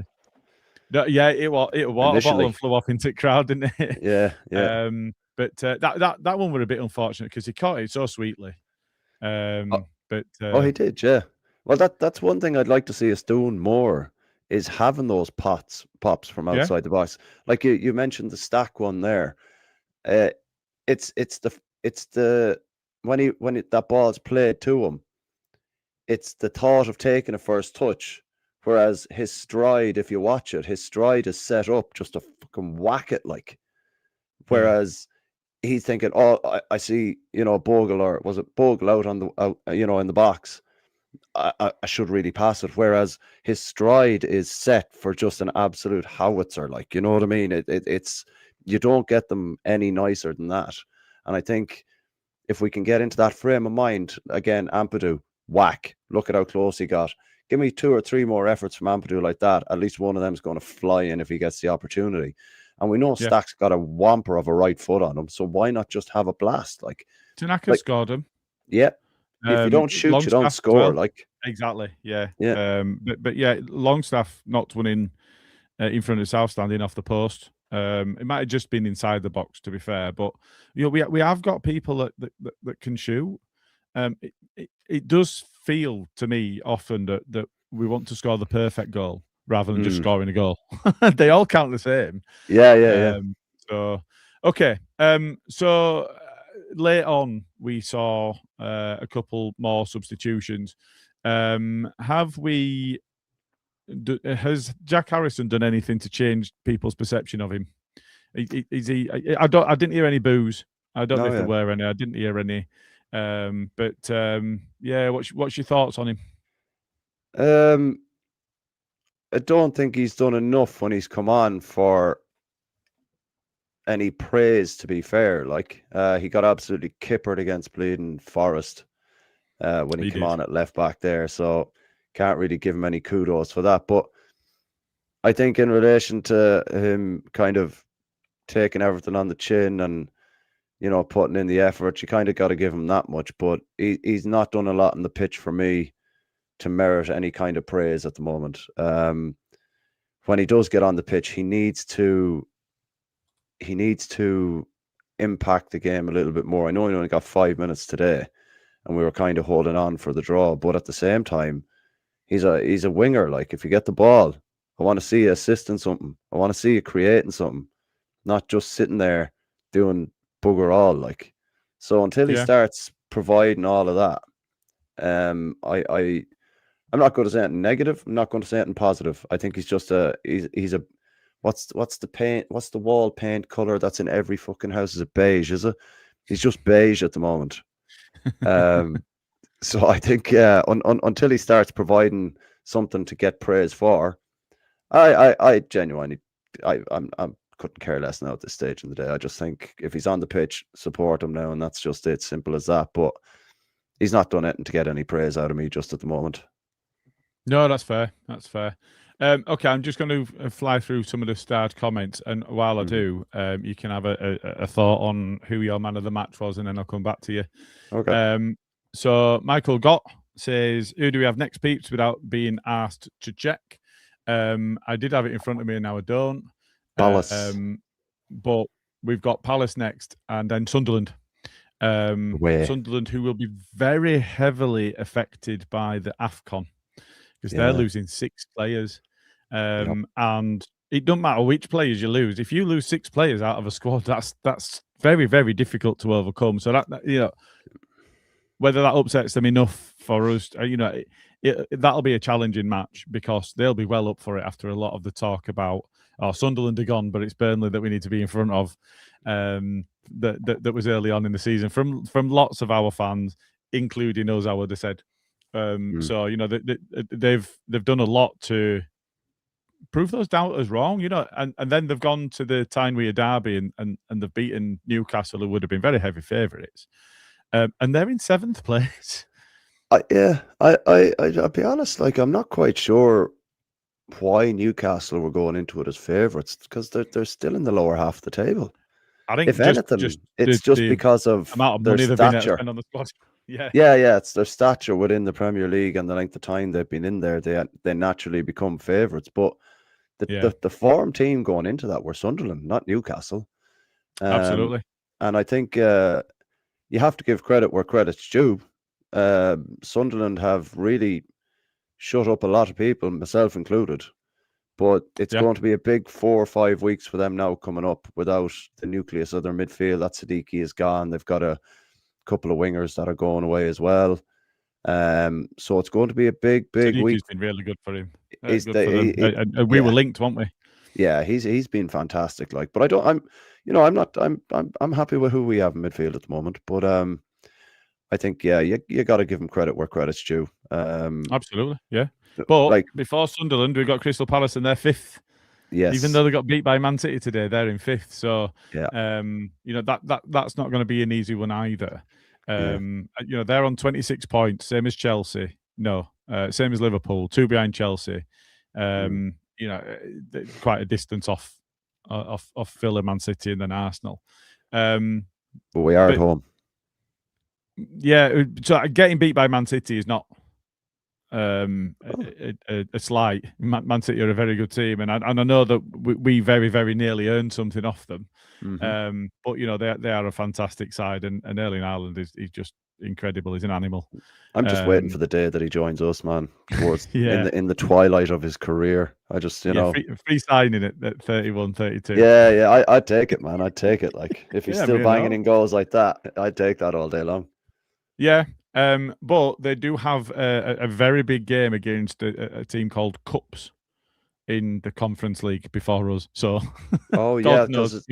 Yeah, it was a bottle and flew off into the crowd, didn't it? Yeah. But that one was a bit unfortunate because he caught it so sweetly. He did, yeah. Well, that's one thing I'd like to see us doing more, is having those pops from outside the box. Like you mentioned the Stack one there. It's the when that ball's played to him, it's the thought of taking a first touch. Whereas his stride, if you watch it, his stride is set up just to fucking whack it like. Whereas he's thinking, I see, Bogle, or was it Bogle out in the box. I should really pass it. Whereas his stride is set for just an absolute howitzer, like, you know what I mean? It's you don't get them any nicer than that. And I think if we can get into that frame of mind again, Ampadu, whack, look at how close he got. Give me 2 or 3 more efforts from Ampadu like that. At least one of them is going to fly in if he gets the opportunity. And we know Stack's got a whomper of a right foot on him, so why not just have a blast? Like Tanaka scored him. Yeah. If you don't shoot, you don't score. Like exactly. Yeah. But yeah, Longstaff knocked one in front of South standing off the post. It might have just been inside the box, to be fair. But we have got people that can shoot. It does feel to me often that we want to score the perfect goal rather than just Mm. scoring a goal. They all count the same. Yeah. So okay. So late on, we saw a couple more substitutions. Has Jack Harrison done anything to change people's perception of him? Is he? I didn't hear any boos. I don't know if there were any. I didn't hear any. Yeah. What's your thoughts on him? I don't think he's done enough when he's come on for any praise, to be fair. Like, he got absolutely kippered against bleeding Forest when he came on at left back there, so can't really give him any kudos for that. But I think in relation to him kind of taking everything on the chin and, you know, putting in the effort, you kind of got to give him that much. But he's not done a lot on the pitch for me to merit any kind of praise at the moment. When he does get on the pitch, he needs to impact the game a little bit more. I know he only got 5 minutes today, and we were kind of holding on for the draw, but at the same time, he's a winger. Like, if you get the ball, I want to see you assisting something. I want to see you creating something, not just sitting there doing bugger all. Like, so until he starts providing all of that, I'm not going to say anything negative. I'm not going to say anything positive. I think he's just he's a what's the wall paint color that's in every fucking house? Is it beige? Is it? He's just beige at the moment. So I think until he starts providing something to get praise for, I genuinely I couldn't care less now at this stage in the day. I just think if he's on the pitch, support him now, and that's just it. Simple as that. But he's not done anything to get any praise out of me just at the moment. No, that's fair. That's fair. Okay, I'm just going to fly through some of the starred comments, and while I do, you can have a thought on who your man of the match was, and then I'll come back to you. Okay. So Michael Gott says, "Who do we have next, peeps?" Without being asked to check. I did have it in front of me, and now I don't. Palace. But we've got Palace next, and then Sunderland. Sunderland, who will be very heavily affected by the AFCON. Because they're losing 6 players. And it doesn't matter which players you lose. If you lose 6 players out of a squad, that's very, very difficult to overcome. So that, you know, whether that upsets them enough for us, you know, that'll be a challenging match because they'll be well up for it after a lot of the talk about, Sunderland are gone, but it's Burnley that we need to be in front of. That was early on in the season from lots of our fans, including us, I would have said. So, you know, they've done a lot to prove those doubters wrong, you know, and then they've gone to the Tyne-Wear derby and they've beaten Newcastle, who would have been very heavy favourites, and they're in 7th place. I'll be honest, like, I'm not quite sure why Newcastle were going into it as favourites, because they're still in the lower half of the table. I think if anything, it's just because of amount of their money they've stature. been on the squad. Yeah, it's their stature within the Premier League and the length of time they've been in there. They naturally become favourites. But the form team going into that were Sunderland, not Newcastle. Absolutely. And I think you have to give credit where credit's due. Sunderland have really shut up a lot of people, myself included. But it's going to be a big 4 or 5 weeks for them now coming up without the nucleus of their midfield. That Siddiqui is gone. They've got a couple of wingers that are going away as well. So it's going to be a big Siddiqui's week. Been really good for him. We were linked, weren't we? Yeah, he's been fantastic. Like, but I'm happy with who we have in midfield at the moment. But I think you got to give him credit where credit's due. Absolutely, yeah. But like, before Sunderland, we've got Crystal Palace and they're 5th. Yes. Even though they got beat by Man City today, they're in 5th. So you know, that's not going to be an easy one either. You know, they're on 26 points, same as Chelsea. No, same as Liverpool, 2 behind Chelsea. You know, quite a distance off Villa, Man City, and then Arsenal. But we are at home. Yeah, so getting beat by Man City is not a slight. Man City are a very good team, and I know that we very, very nearly earned something off them. But you know, they are a fantastic side, and Erling Haaland is just incredible. He's an animal. I'm just waiting for the day that he joins us, man. Towards Yeah. in the twilight of his career. I just, you know, free signing at 31, 32. Yeah, I'd take it, man. I'd take it. Like if he's Yeah, still me banging know. in goals like that, I'd take that all day long. Yeah, but they do have a very big game against a team called Cups in the Conference League before us. So, Oh yeah, God knows.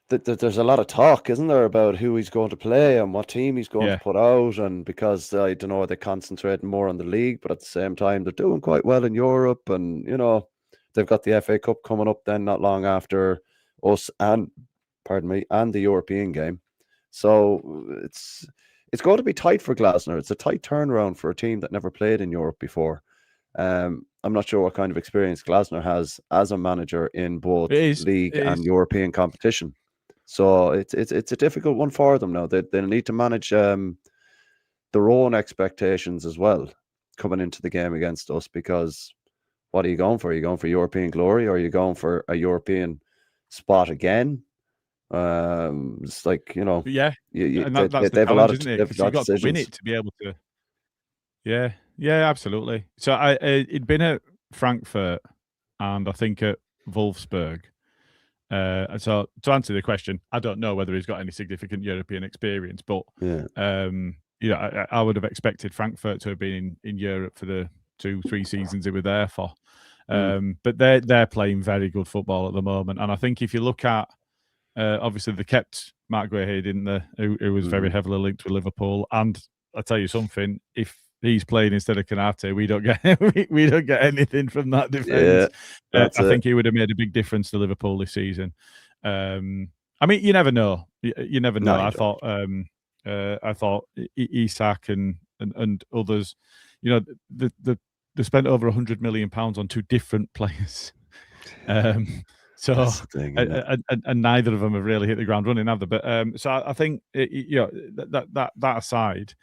there's a lot of talk, isn't there, about who he's going to play and what team he's going to put out, and because I don't know, they're concentrating more on the league, but at the same time they're doing quite well in Europe, and you know they've got the FA Cup coming up then not long after us and the European game. So it's going to be tight for Glasner. It's a tight turnaround for a team that never played in Europe before. I'm not sure what kind of experience Glasner has as a manager in both league and European competition. So it's a difficult one for them now. They'll need to manage their own expectations as well coming into the game against us, because what are you going for? Are you going for European glory, or are you going for a European spot again? It's like, you know, and that's the challenge, isn't it? Because you've got to win it to be able to. Yeah, absolutely. So it'd been at Frankfurt and I think at Wolfsburg. So to answer the question, I don't know whether he's got any significant European experience, but I would have expected Frankfurt to have been in Europe for the 2-3 seasons they were there for. But they're playing very good football at the moment, and I think if you look at obviously they kept Mark Guehi, didn't they? Who was very heavily linked with Liverpool, and I'll tell you something, if he's playing instead of Canate, we don't get we don't get anything from that defense. I think he would have made a big difference to Liverpool this season. I mean, you never know. You never know. No, I thought Isak and others, you know, they spent over £100 million on 2 different players. So and neither of them have really hit the ground running, have they? But so I think that aside,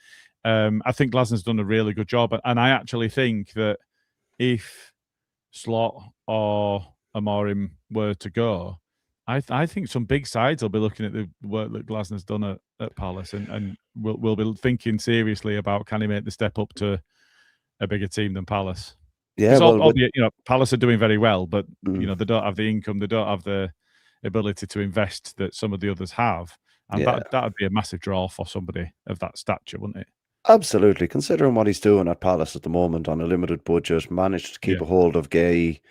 I think Glasner's done a really good job, and I actually think that if Slot or Amorim were to go, I think some big sides will be looking at the work that Glasner's done at Palace, and will be thinking seriously about, can he make the step up to a bigger team than Palace? Yeah, albeit, Palace are doing very well, but they don't have the income, they don't have the ability to invest that some of the others have, and that would be a massive draw for somebody of that stature, wouldn't it? Absolutely, considering what he's doing at Palace at the moment on a limited budget, managed to keep a hold of Gay.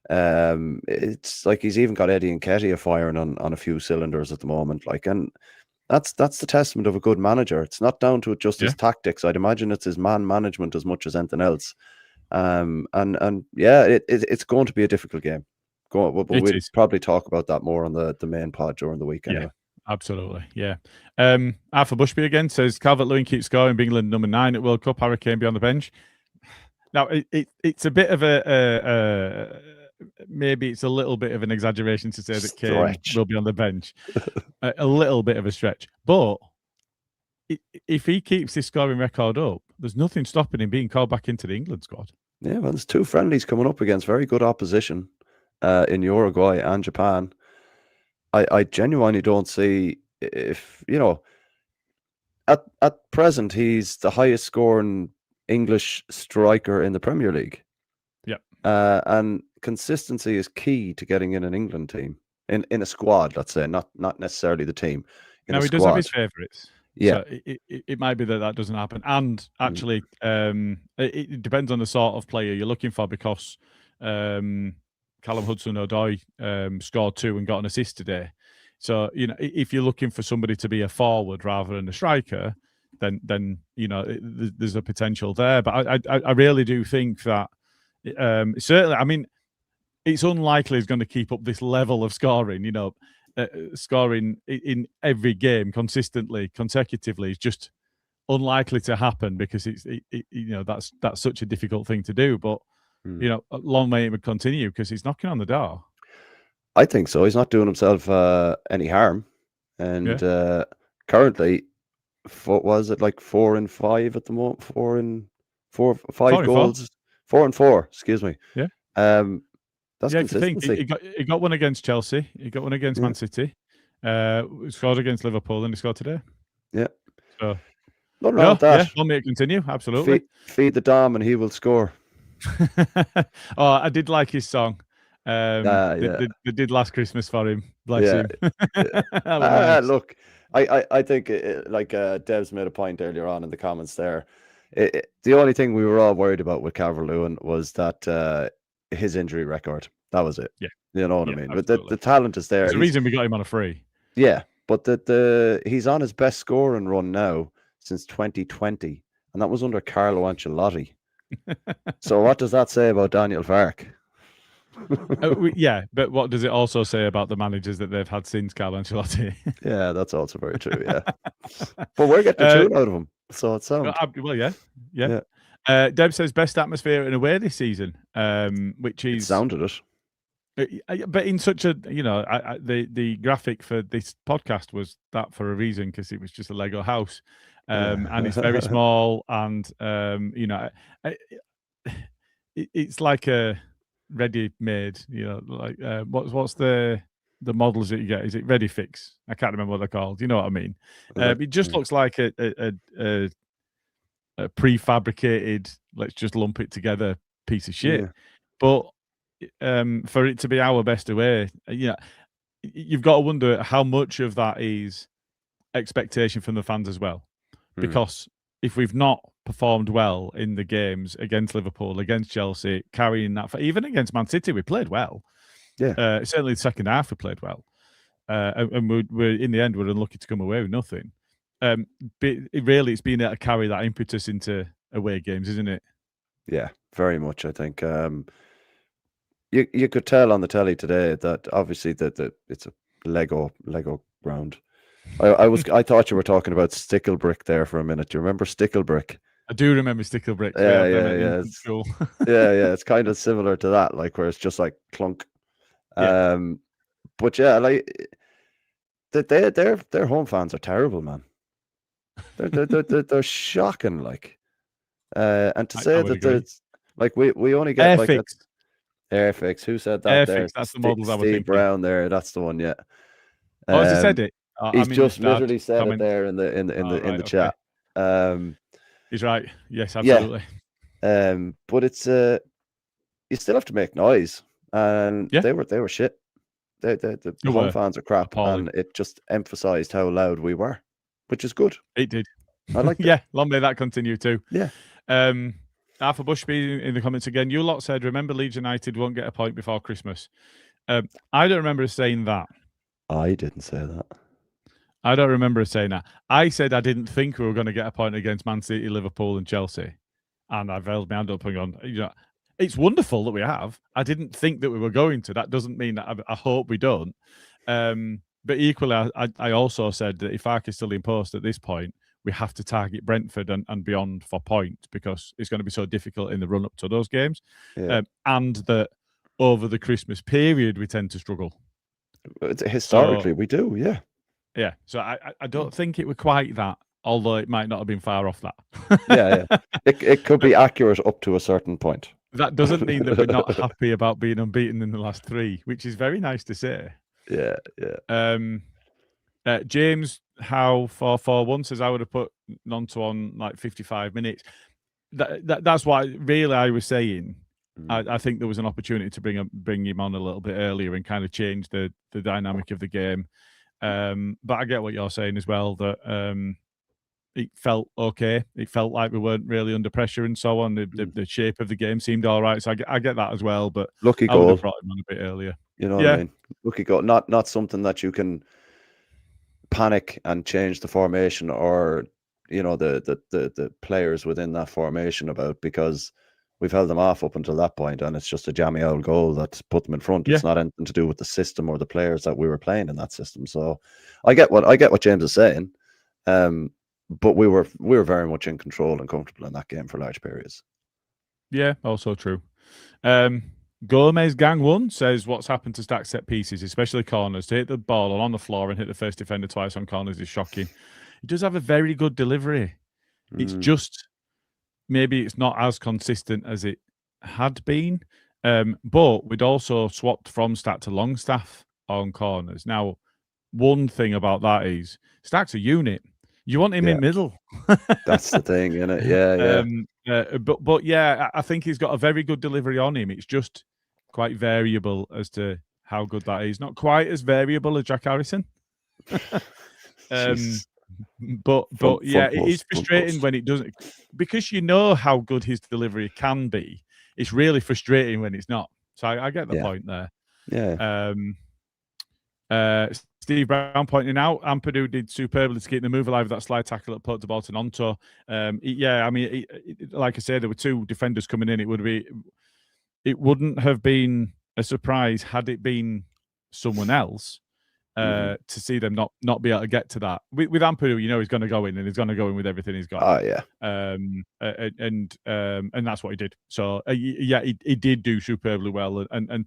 It's like he's even got Eddie Nketiah firing on a few cylinders at the moment. Like, and that's the testament of a good manager. It's not down to just his tactics. I'd imagine it's his man management as much as anything else. It's going to be a difficult game. But we'll probably talk about that more on the main pod during the week. Anyway. Absolutely, yeah. Arthur Bushby again says Calvert-Lewin keeps scoring, England number 9 at World Cup, Harry Kane be on the bench. Now it's a bit of maybe it's a little bit of an exaggeration to say that Kane will be on the bench. A little bit of a stretch, but if he keeps this scoring record up, there's nothing stopping him being called back into the England squad. Yeah, well, there's 2 friendlies coming up against very good opposition in Uruguay and Japan. I genuinely don't see, if at present he's the highest scoring English striker in the Premier League. Yeah, and consistency is key to getting in an England team, in a squad. Let's say not necessarily the team. Now he does have his favourites. Yeah, so it might be that doesn't happen, and actually, it depends on the sort of player you're looking for, because Callum Hudson-Odoi scored 2 and got an assist today. So if you're looking for somebody to be a forward rather than a striker, then there's a potential there. But I really do think that certainly, I mean, it's unlikely he's going to keep up this level of scoring. Scoring in every game consistently, consecutively, is just unlikely to happen, because that's such a difficult thing to do. But long may it would continue, because he's knocking on the door. I think so. He's not doing himself any harm, and currently, was it like 4 and 5 at the moment? 5 goals, 4 and 4. Excuse me. Yeah. That's consistency. He got one against Chelsea. He got one against Man City. He scored against Liverpool, and he scored today. Yeah. So Nothing wrong with that. Yeah, want me to continue? Absolutely. Feed the Dom and he will score. Oh, I did like his song. Yeah. They did Last Christmas for him. Bless Yeah. him. That was nice. Look, I think like Dev's made a point earlier on in the comments there. The only thing we were all worried about with Calvert-Lewin was that his injury record. That was it. Yeah. You know what I mean? Absolutely. But the talent is there. There's a reason we got him on a free. Yeah, but he's on his best scoring run now since 2020, and that was under Carlo Ancelotti. So what does that say about Daniel Farke? Yeah, but what does it also say about the managers that they've had since Carlo Ancelotti? Yeah, that's also very true. Yeah, but we're getting a tune out of him, so it's sound. Well, yeah. Deb says best atmosphere in away this season, which is sounded it. But in such a, the graphic for this podcast was that for a reason, because it was just a Lego house, and it's very small, and it's like a ready-made, like what's the models that you get? Is it Ready Fix? I can't remember what they're called. You know what I mean? It just looks like a prefabricated, let's just lump it together piece of shit. Yeah. But for it to be our best away, you've got to wonder how much of that is expectation from the fans as well. Because if we've not performed well in the games against Liverpool, against Chelsea, carrying that, even against Man City, we played well. Yeah, certainly the second half we played well, and we're in the end we're unlucky to come away with nothing. But it's been able to carry that impetus into away games, isn't it? Yeah, very much. I think you could tell on the telly today that obviously that it's a Lego ground. I thought you were talking about Sticklebrick there for a minute. Do you remember Sticklebrick? I do remember Sticklebrick. Yeah. School. yeah. It's kind of similar to that, like where it's just like clunk. Yeah. But yeah, like their home fans are terrible, man. They're shocking, like. And to say that there's like we only get Airfix. Who said that? Airfix. That's the models I was thinking. Brown there. That's the one. Yeah. Oh, has he said it? He's just literally said it there in the chat. He's right. Yes, absolutely. Yeah. But it's you still have to make noise, and they were shit. The home fans are crap, and it just emphasised how loud we were, which is good. It did. I like. Yeah, long may that continue too. Yeah. Arthur Bushby in the comments again. You lot said, remember Leeds United won't get a point before Christmas. I don't remember us saying that. I didn't say that. I don't remember us saying that. I said I didn't think we were going to get a point against Man City, Liverpool, and Chelsea. And I've held my hand up and gone, it's wonderful that we have. I didn't think that we were going to. That doesn't mean that I hope we don't. But equally, I also said that if Farke is still in post at this point, we have to target Brentford and beyond for points, because it's going to be so difficult in the run-up to those games. Yeah. And that over the Christmas period, we tend to struggle. Historically, we do, yeah. Yeah, so I don't think it was quite that, although it might not have been far off that. Yeah. It could be accurate up to a certain point. That doesn't mean that we're not happy about being unbeaten in the last three, which is very nice to say. Yeah. James Howe 441 says I would have put Nonto on like 55 minutes. That's why really I was saying. I think there was an opportunity to bring him on a little bit earlier and kind of change the dynamic of the game. But I get what you're saying as well, that it felt okay. It felt like we weren't really under pressure and so on. The shape of the game seemed all right. So I get that as well. But lucky I goal. would have brought him on a bit earlier. You know what I mean? Lucky goal. Not something that you can panic and change the formation or the players within that formation about, because we've held them off up until that point, and it's just a jammy old goal that's put them in front. It's not anything to do with the system or the players that we were playing in that system. So I get what James is saying, but we were very much in control and comfortable in that game for large periods. Yeah, also true. Gomez Gang 1 says, what's happened to stack set pieces, especially corners? To hit the ball on the floor and hit the first defender twice on corners is shocking. He does have a very good delivery. It's just maybe it's not as consistent as it had been. But we'd also swapped from Stack to Longstaff on corners. Now, one thing about that is Stack's a unit. You want him in middle. That's the thing, isn't it? Yeah. But yeah, I think he's got a very good delivery on him. It's just quite variable as to how good that is. Not quite as variable as Jack Harrison. But yeah, it is frustrating when it doesn't, because you know how good his delivery can be. It's really frustrating when it's not. So I get the point there. Yeah. Steve Brown pointing out, Ampadu did superbly to keep the move alive with that slide tackle that put the ball to Nonto. Like I said, there were two defenders coming in. It wouldn't have been a surprise had it been someone else. To see them not be able to get to that with Ampadu, you know, he's going to go in and he's going to go in with everything he's got. Oh yeah. And that's what he did. So he did do superbly well, and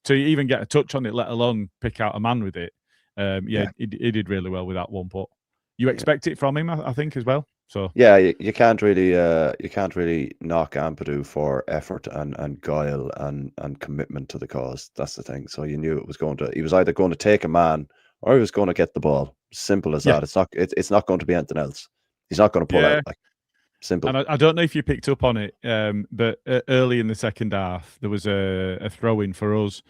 to even get a touch on it, let alone pick out a man with it. He did really well with that one. But you expect it from him, I think, as well. So yeah, you can't really knock Ampadu for effort and guile and commitment to the cause. That's the thing. So you knew he was either going to take a man or he was going to get the ball. Simple as that. It's not going to be anything else. He's not going to pull out. Like, simple. And I don't know if you picked up on it, but early in the second half there was a throw in for us.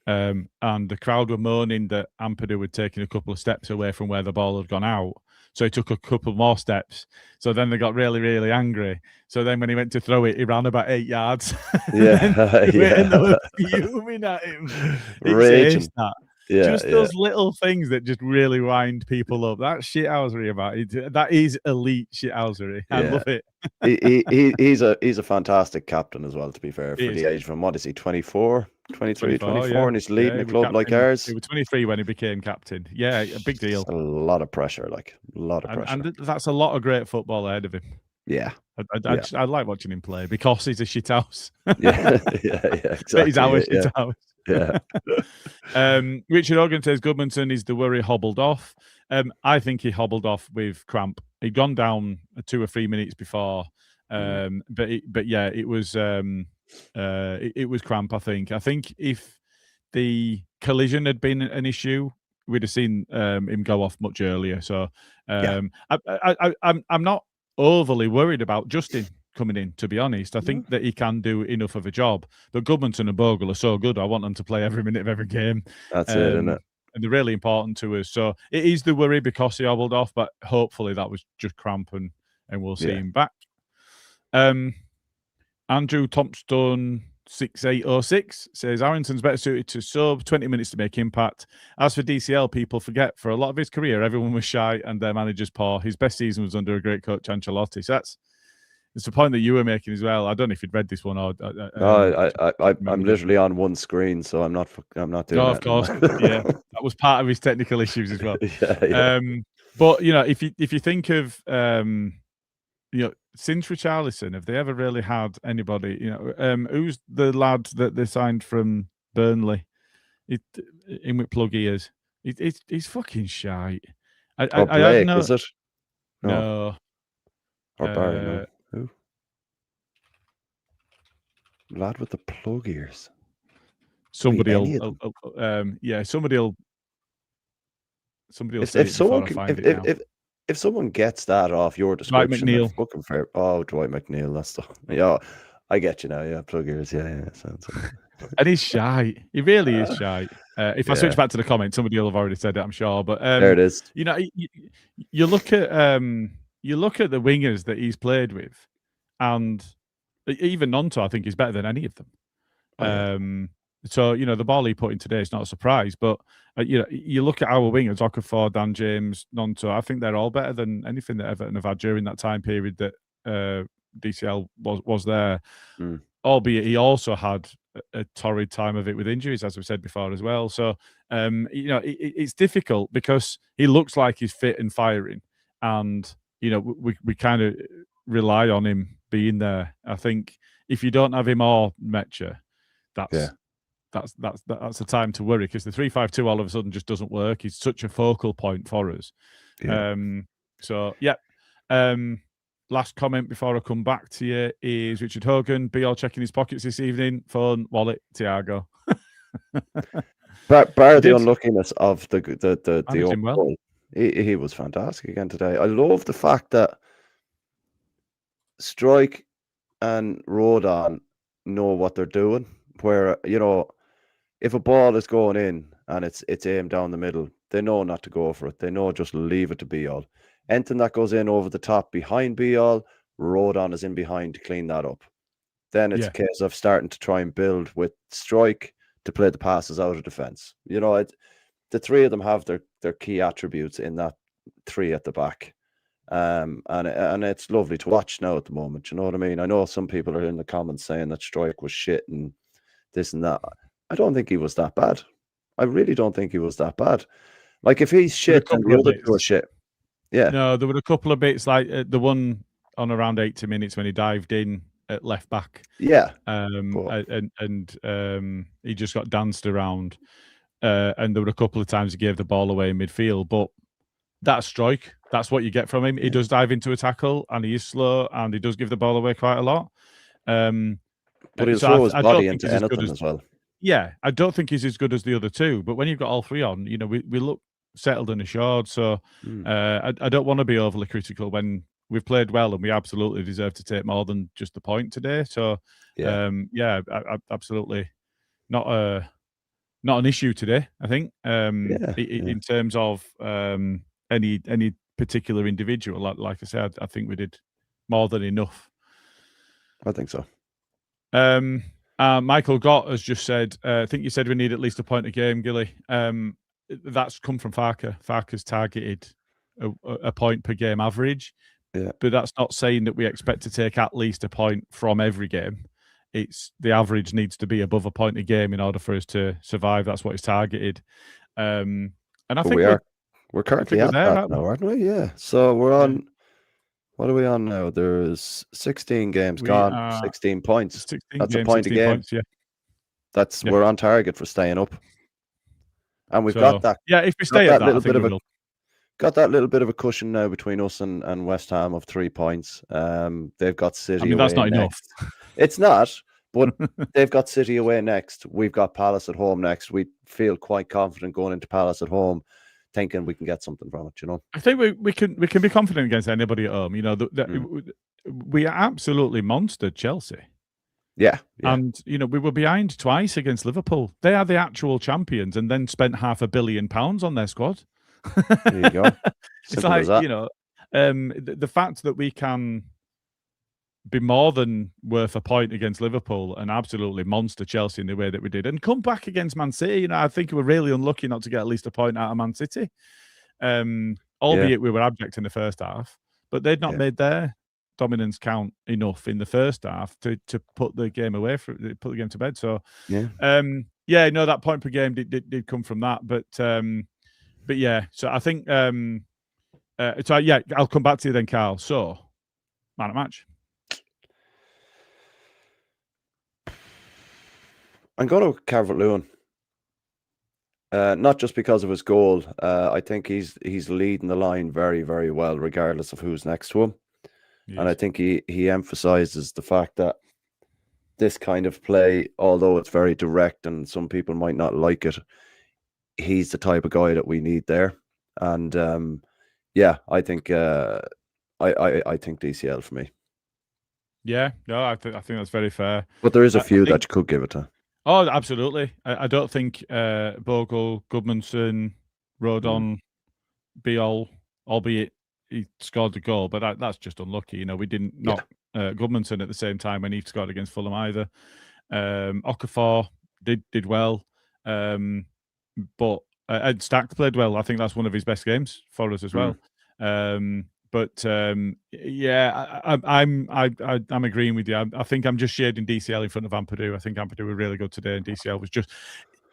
And the crowd were moaning that Ampadu had taken a couple of steps away from where the ball had gone out. So he took a couple more steps. So then they got really, really angry. So then when he went to throw it, he ran about 8 yards. Yeah. And they were fuming at him. Raging. Those little things that just really wind people up. That shithousery about it. That is elite shithousery. I love it. He's a fantastic captain as well, to be fair, for the age from, what is he, 24, 23, 24, and he's leading a club like ours. He was 23 when he became captain. Yeah, a big deal. A lot of pressure, and that's a lot of great football ahead of him. Yeah. I like watching him play because he's a shithouse. Exactly. He's our shithouse. Yeah. Richard Hogan says Goodmanson is the worry hobbled off. I think he hobbled off with cramp. He'd gone down 2 or 3 minutes before, but it was cramp. I think if the collision had been an issue, we'd have seen him go off much earlier. So I'm not overly worried about Justin coming in, to be honest. I think that he can do enough of a job. But Goodmanson and Bogle are so good. I want them to play every minute of every game. That's it, isn't it? And they're really important to us. So it is the worry because he hobbled off, but hopefully that was just cramp and we'll see him back. Andrew Thompson 6806 says Aronson's better suited to sub, 20 minutes to make impact. As for DCL, people forget for a lot of his career, everyone was shy and their manager's poor. His best season was under a great coach, Ancelotti. So it's the point that you were making as well. I don't know if you'd read this one or. I'm literally on one screen, so I'm not doing. No, of course, yeah, that was part of his technical issues as well. But if you think of since Richarlison, have they ever really had anybody? Who's the lad that they signed from Burnley? In with plug ears. He's fucking shite. Blake, is it? No. Or Barry, no. Who? Lad with the plug ears. Somebody will. Somebody will. If someone gets that off your description, Dwight McNeil. Fucking fair. Oh, Dwight McNeil. That's the. Yeah, I get you now. Yeah, plug ears. Yeah. Sounds. And he's shy. He really is shy. If I switch back to the comment, somebody will have already said it, I'm sure. But there it is. You look at the wingers that he's played with, and even Nonto, I think, is better than any of them. So the ball he put in today is not a surprise. But you look at our wingers, Okafor, Dan James, Nonto. I think they're all better than anything that Everton have had during that time period that DCL was there. Albeit he also had a torrid time of it with injuries, as we've said before as well. So it's difficult because he looks like he's fit and firing, and we kind of rely on him being there. I think if you don't have him or Mecha, that's a time to worry, because the 3-5-2 all of a sudden just doesn't work. He's such a focal point for us. Last comment before I come back to you is Richard Hogan. Be all checking his pockets this evening. Phone, wallet, Thiago. Bar the unluckiness of the own goal. He was fantastic again today. I love the fact that Strike and Rodon know what they're doing. Where, if a ball is going in and it's aimed down the middle, they know not to go for it. They know just leave it to Be-All. Anything that goes in over the top behind Be-All, Rodon is in behind to clean that up. Then it's a case of starting to try and build with Strike to play the passes out of defence. The three of them have their key attributes in that three at the back. And it's lovely to watch now at the moment. You know what I mean? I know some people are in the comments saying that Strike was shit and this and that. I don't think he was that bad. I really don't think he was that bad. Like, if he's shit and the other two are shit. Yeah. No, there were a couple of bits, like the one on around 80 minutes when he dived in at left back. Yeah. And he just got danced around. And there were a couple of times he gave the ball away in midfield. But that's Strike. That's what you get from him. He does dive into a tackle, and he is slow, and he does give the ball away quite a lot. But he'll throw his body into anything as well. Yeah, I don't think he's as good as the other two. But when you've got all three on, we look settled and assured. So I don't want to be overly critical when we've played well, and we absolutely deserve to take more than just the point today. So absolutely not an issue today, I think. In terms of any particular individual, like I said, I think we did more than enough. I think so. Michael Gott has just said, I think you said we need at least a point a game, Gilly. That's come from Farker. Farker's targeted a point per game average. Yeah. But that's not saying that we expect to take at least a point from every game. It's the average needs to be above a point a game in order for us to survive. That's what is targeted. And I think we're currently at that now, aren't we? Yeah. So we're on. What are we on now? There's 16 games gone, 16 points. 16 That's games, a point a game. Points, yeah. We're on target for staying up. And we've got that. Yeah, if we stay at that, I think we will. Got that little bit of a cushion now between us and West Ham of 3 points. They've got City away that's not next. enough. It's not, but they've got City away next. We've got Palace at home next. We feel quite confident going into Palace at home, thinking we can get something from it. I think we can be confident against anybody at home. We are absolutely monstered Chelsea. Yeah. And we were behind twice against Liverpool. They are the actual champions, and then spent £500 million on their squad. There you go. It's like the fact that we can be more than worth a point against Liverpool and absolutely monster Chelsea in the way that we did, and come back against Man City. I think we were really unlucky not to get at least a point out of Man City. Albeit we were abject in the first half, but they'd not made their dominance count enough in the first half to put the game away, put the game to bed. So that point per game did come from that, but yeah. So I think I'll come back to you then, Karl. So man at match. I'm going to Calvert-Lewin. Not just because of his goal. I think he's leading the line very, very well, regardless of who's next to him. Yes. And I think he emphasizes the fact that this kind of play, although it's very direct and some people might not like it, he's the type of guy that we need there. And I think I think DCL for me. Yeah, no, I think that's very fair. But there is a few that you could give it to. Oh, absolutely. I don't think Bogle, Goodmanson, Rodon, Be-All, albeit he scored the goal, but that's just unlucky. We didn't knock Goodmanson at the same time when he scored against Fulham either. Okafor did well, but Ed Stack played well. I think that's one of his best games for us as well. I'm agreeing with you. I think I'm just shading DCL in front of Ampadu. I think Ampadu were really good today, and DCL was just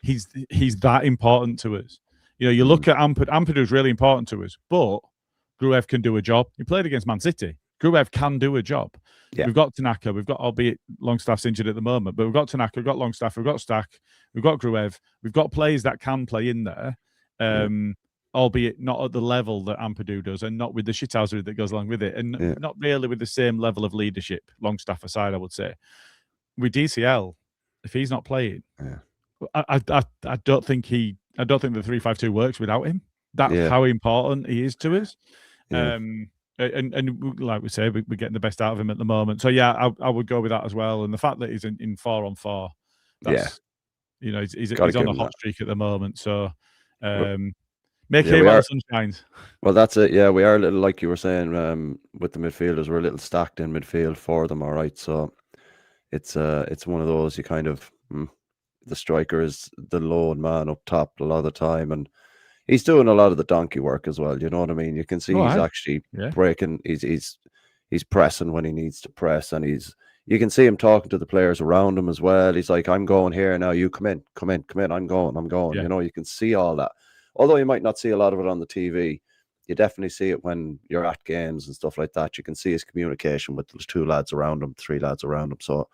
he's that important to us. You look at Ampadu is really important to us, but Gruev can do a job. He played against Man City. Gruev can do a job. Yeah. We've got Tanaka. We've got, albeit Longstaff's injured at the moment, but we've got Tanaka, we've got Longstaff, we've got Stack, we've got Gruev. We've got players that can play in there. Albeit not at the level that Ampadu does, and not with the shithousery that goes along with it, and not really with the same level of leadership, Longstaff aside, I would say. With DCL, if he's not playing, I don't think the 3-5-2 works without him. That's Yeah. how important he is to us. Yeah. And like we say, we're getting the best out of him at the moment. So yeah, I would go with that as well. And the fact that he's in 4-on-4, that's he's Gotta on give a him hot that. streak at the moment. So Well, make yeah, hay we while are. the sun shines. Well, that's it. Yeah, we are a little, like you were saying, with the midfielders, we're a little stacked in midfield for them. All right, so it's one of those you kind of the striker is the lone man up top a lot of the time, and he's doing a lot of the donkey work as well. You know what I mean? You can see he's actually breaking. He's pressing when he needs to press, and you can see him talking to the players around him as well. He's like, "I'm going here now. You come in. I'm going." Yeah. You know, you can see all that. Although you might not see a lot of it on the TV, you definitely see it when you're at games and stuff like that. You can see his communication with those 2 lads around him, 3 lads around him. So,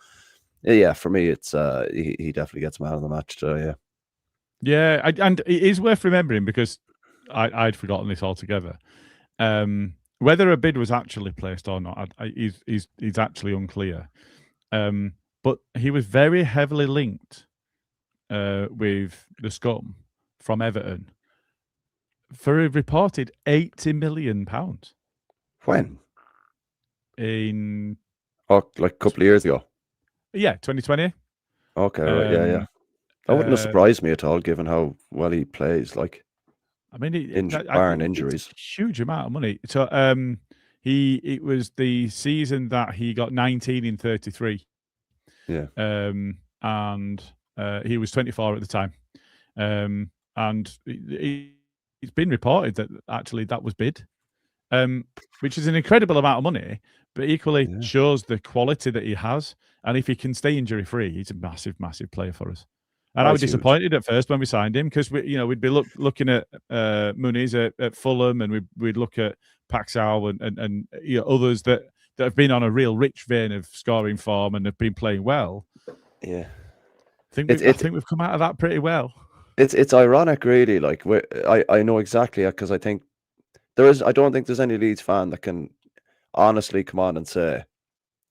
yeah, for me, it's he definitely gets man of the match today. Yeah. Yeah, and it is worth remembering because I'd forgotten this altogether. Whether a bid was actually placed or not, he's actually unclear. But he was very heavily linked with the scum from Everton for a reported £80 million When? in like a couple of years ago. 2020. Okay, right, yeah. That wouldn't have surprised me at all, given how well he plays. Like, I mean, barring injuries, it's a huge amount of money. So, it was the season that he got 19 in 33. Yeah. And he was 24 at the time. And it's been reported that actually that was bid, which is an incredible amount of money, but equally shows the quality that he has. And if he can stay injury free, he's a massive, massive player for us. And I was disappointed at first when we signed him because we'd be looking at Muniz at Fulham, and we'd look at Paxal and others that have been on a real rich vein of scoring form and have been playing well. Yeah, I think we've come out of that pretty well. It's ironic, really. Like, I know exactly, because I think I don't think there's any Leeds fan that can honestly come on and say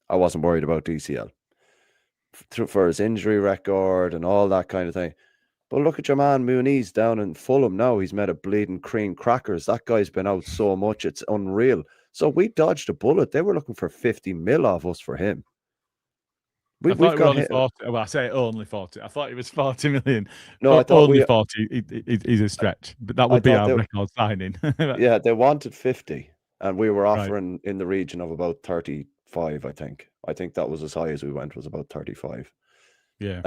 I wasn't worried about DCL for his injury record and all that kind of thing. But look at your man Muniz down in Fulham now. He's made a bleeding cream crackers. That guy's been out so much, it's unreal. So we dodged a bullet. They were looking for 50 mil off us for him. I thought it was only 40. Well, I say only 40. I thought it was 40 million. No, I thought only 40 is a stretch, but that would be our record signing. Yeah, they wanted 50, and we were offering in the region of about 35. I think that was as high as we went, was about 35. Yeah.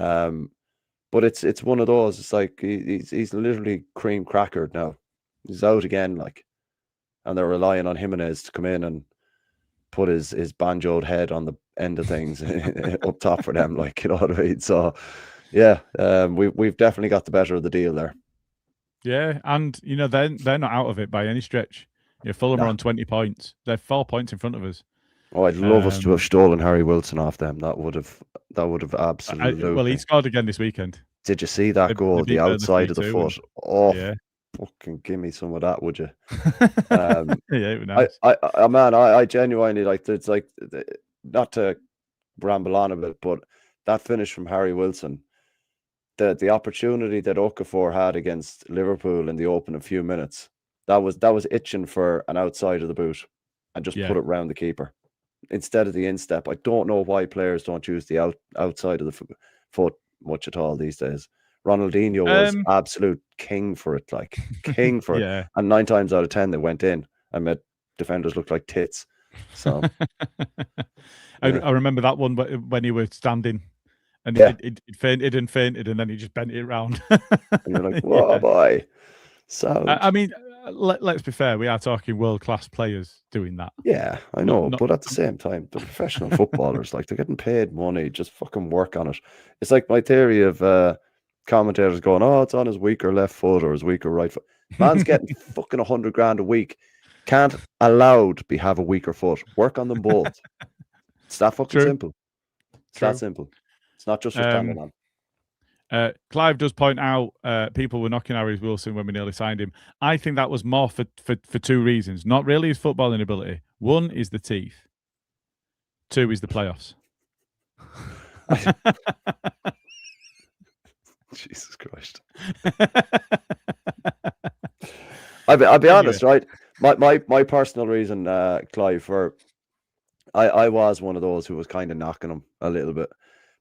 But it's one of those. It's like he's literally cream crackered now. He's out again, like, and they're relying on Jimenez to come in and put his banjoed head on the end of things up top for them, like, you know what I mean? So, yeah, we've definitely got the better of the deal there. Yeah, and they're not out of it by any stretch. Fulham are on 20 points. They're 4 points in front of us. Oh, I'd love us to have stolen Harry Wilson off them. That would have absolutely. Well, he scored again this weekend. Did you see that goal? The outside of the foot. Oh, yeah. Fucking give me some of that, would you? Yeah, it was nice. I genuinely, like, it's like, not to ramble on a bit, but that finish from Harry Wilson, the opportunity that Okafor had against Liverpool in the opening few minutes, that was itching for an outside of the boot and just put it round the keeper instead of the instep. I don't know why players don't use the outside of the foot much at all these days. Ronaldinho was absolute king for it, like king for it. And 9 times out of 10 they went in and made defenders look like tits. So I remember that one when he was standing and it fainted, and then he just bent it round. And you're like, whoa, boy. So I mean, let's be fair, we are talking world-class players doing that. Yeah, I know, but at the same time, the professional footballers, like, they're getting paid money, just fucking work on it. It's like my theory of commentators going, oh, it's on his weaker left foot or his weaker right foot. Man's getting fucking 100 grand a week. Can't allowed have a weaker foot. Work on them both. It's that fucking simple. It's that simple. It's not just for standing on. Clive does point out people were knocking Harry Wilson when we nearly signed him. I think that was more for 2 reasons. Not really his footballing ability. 1 is the teeth. 2 is the playoffs. Jesus Christ. I'll be Anyway. honest, right? My personal reason, Clive, for I was one of those who was kind of knocking him a little bit,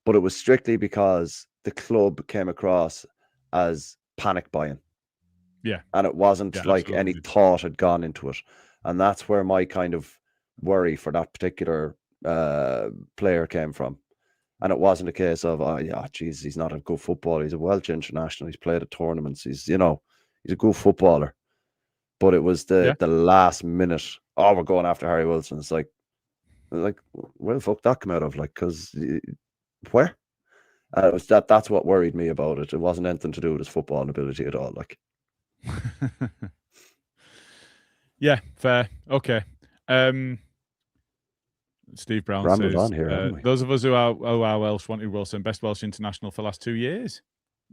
but it was strictly because the club came across as panic buying. Yeah. And it wasn't like any absolutely. thought had gone into it. And that's where my kind of worry for that particular player came from. And it wasn't a case of, oh, yeah, geez, he's not a good footballer. He's a Welsh international. He's played at tournaments. He's a good footballer. But it was the last minute, oh, we're going after Harry Wilson. It's like, where the fuck that come out of? Like, because where? It was that's what worried me about it. It wasn't anything to do with his football ability at all. Like, yeah, fair. Okay. Steve Brown rambled says, on here, haven't we? those of us who are Welsh wanted Wilson, best Welsh international for the last 2 years.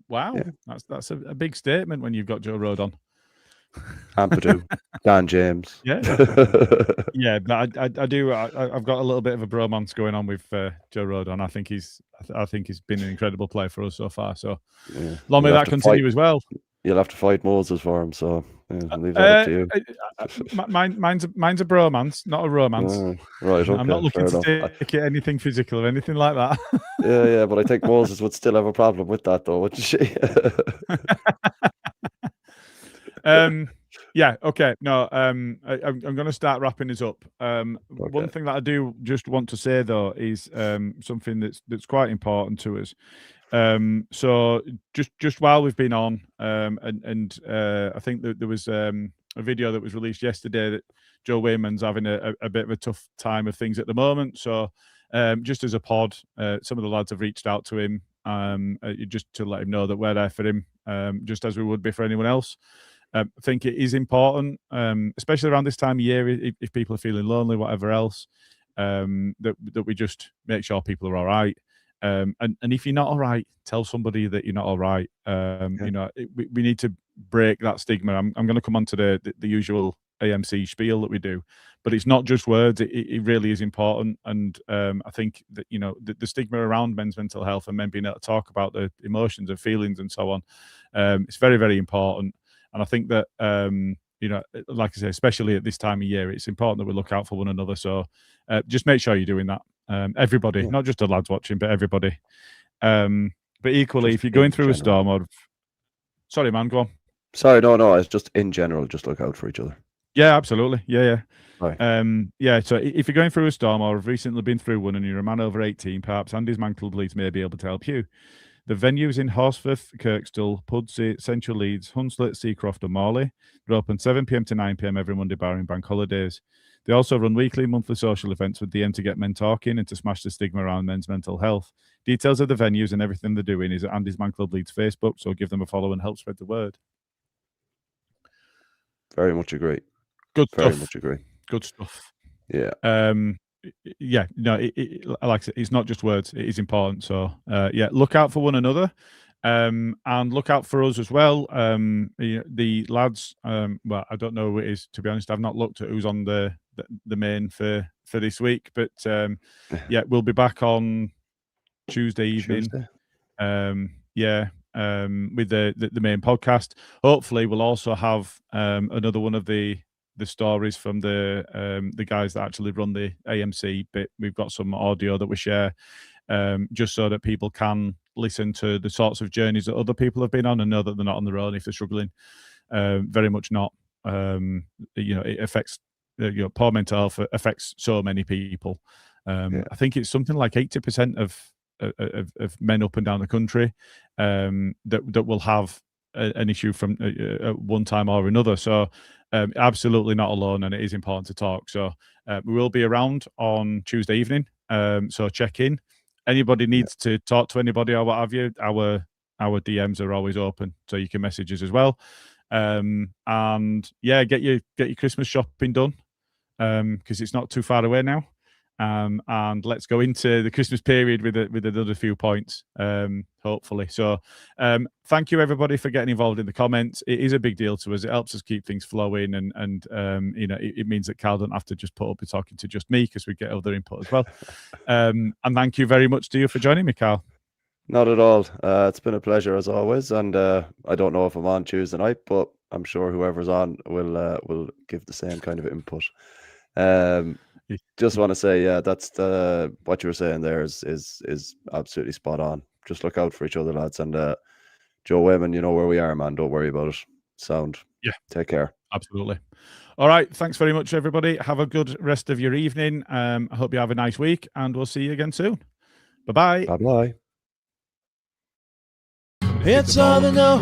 Wow, Yeah. that's a big statement when you've got Joe Rodon. Ampadu, Dan James. Yeah. Yeah, I do. I've got a little bit of a bromance going on with Joe Rodon. I think he's been an incredible player for us so far. So long may that continue as well. You'll have to fight Moses for him. So I'll leave that up to you. Mine's a bromance, not a romance. Right. Okay. I'm not looking to take anything physical or anything like that. Yeah. But I think Moses would still have a problem with that, though, wouldn't she? Yeah, okay. No, I'm going to start wrapping this up. One thing that I do just want to say though is something that's quite important to us. So just while we've been on, and I think that there was a video that was released yesterday that Joe Wayman's having a bit of a tough time of things at the moment. So just as a pod, some of the lads have reached out to him just to let him know that we're there for him, just as we would be for anyone else. I think it is important, especially around this time of year, if people are feeling lonely, whatever else, that we just make sure people are all right. And if you're not all right, tell somebody that you're not all right. You know, we need to break that stigma. I'm going to come on to the usual AMC spiel that we do, but it's not just words. It really is important. And I think that, you know, the stigma around men's mental health and men being able to talk about the emotions and feelings and so on, it's very, very important. And I think that, you know, like I say, especially at this time of year, it's important that we look out for one another. So just make sure you're doing that. Everybody, not just the lads watching, but everybody. But equally, Just if you're going in through a general. storm or... Sorry, man, go on. Sorry, no. It's just in general, just look out for each other. Yeah, absolutely. Yeah. Right. Yeah, so if you're going through a storm or have recently been through one and you're a man over 18, perhaps Andy's Man Club Leeds may be able to help you. The venues in Horsforth, Kirkstall, Pudsey, Central Leeds, Hunslet, Seacroft and Morley. They're open 7 p.m. to 9 p.m. every Monday barring bank holidays. They also run weekly and monthly social events with the aim to get men talking and to smash the stigma around men's mental health. Details of the venues and everything they're doing is at Andy's Man Club Leeds Facebook, so give them a follow and help spread the word. Very much agree. Good stuff. Very much agree. Good stuff. Yeah. Yeah, no, like I said, it's not just words, it is important. So yeah, look out for one another, and look out for us as well. The lads, well, I don't know who it is, to be honest. I've not looked at who's on the main for this week, but yeah, we'll be back on Tuesday evening. With the main podcast. Hopefully we'll also have another one of the stories from the guys that actually run the AMC bit. We've got some audio that we share, just so that people can listen to the sorts of journeys that other people have been on and know that they're not on their own if they're struggling. Very much not. You know, it affects poor mental health affects so many people. I think it's something like 80% of men up and down the country that will have an issue from one time or another. So absolutely not alone, and it is important to talk. So we will be around on Tuesday evening. So check in. Anybody needs to talk to anybody or what have you, our DMs are always open, so you can message us as well. And yeah, get your Christmas shopping done, because it's not too far away now. And let's go into the Christmas period with another few points, hopefully. So thank you everybody for getting involved in the comments. It is a big deal to us. It helps us keep things flowing, and you know, it means that Karl don't have to just put up with talking to just me, because we get other input as well. And thank you very much to you for joining me, Karl. Not at all. It's been a pleasure as always, and I don't know if I'm on Tuesday night, but I'm sure whoever's on will give the same kind of input. Just want to say, yeah, that's what you were saying there is absolutely spot on. Just look out for each other, lads. And Joe Wayman, you know where we are, man. Don't worry about it. Sound. Yeah. Take care. Absolutely. All right. Thanks very much, everybody. Have a good rest of your evening. I hope you have a nice week, and we'll see you again soon. Bye-bye. Bye-bye. It's all to know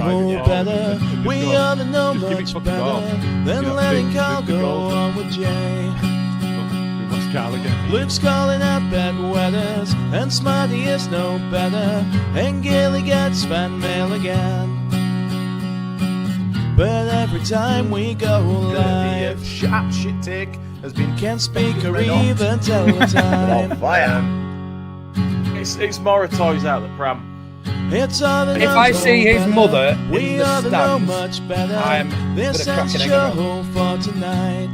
better. We all to know much better than letting Karl go on with Jay. Luke's calling out bad weathers, and Smarty is no better, and Gilly gets fan mail again. But every time we go live, shit take has been can't speak or even tell the time. It's Moratoy's out the pram. It's all If I see his mother we in the all know stands, much better. I'm This gonna ends crack an egg show for tonight.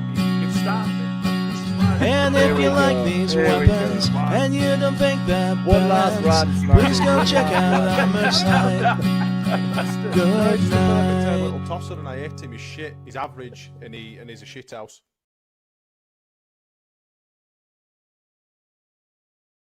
And if you like these weapons and you don't think they're balance, please go check out our merch site. Good night. Little tosser, and I hate him. He's shit. He's average, and he's a shit house.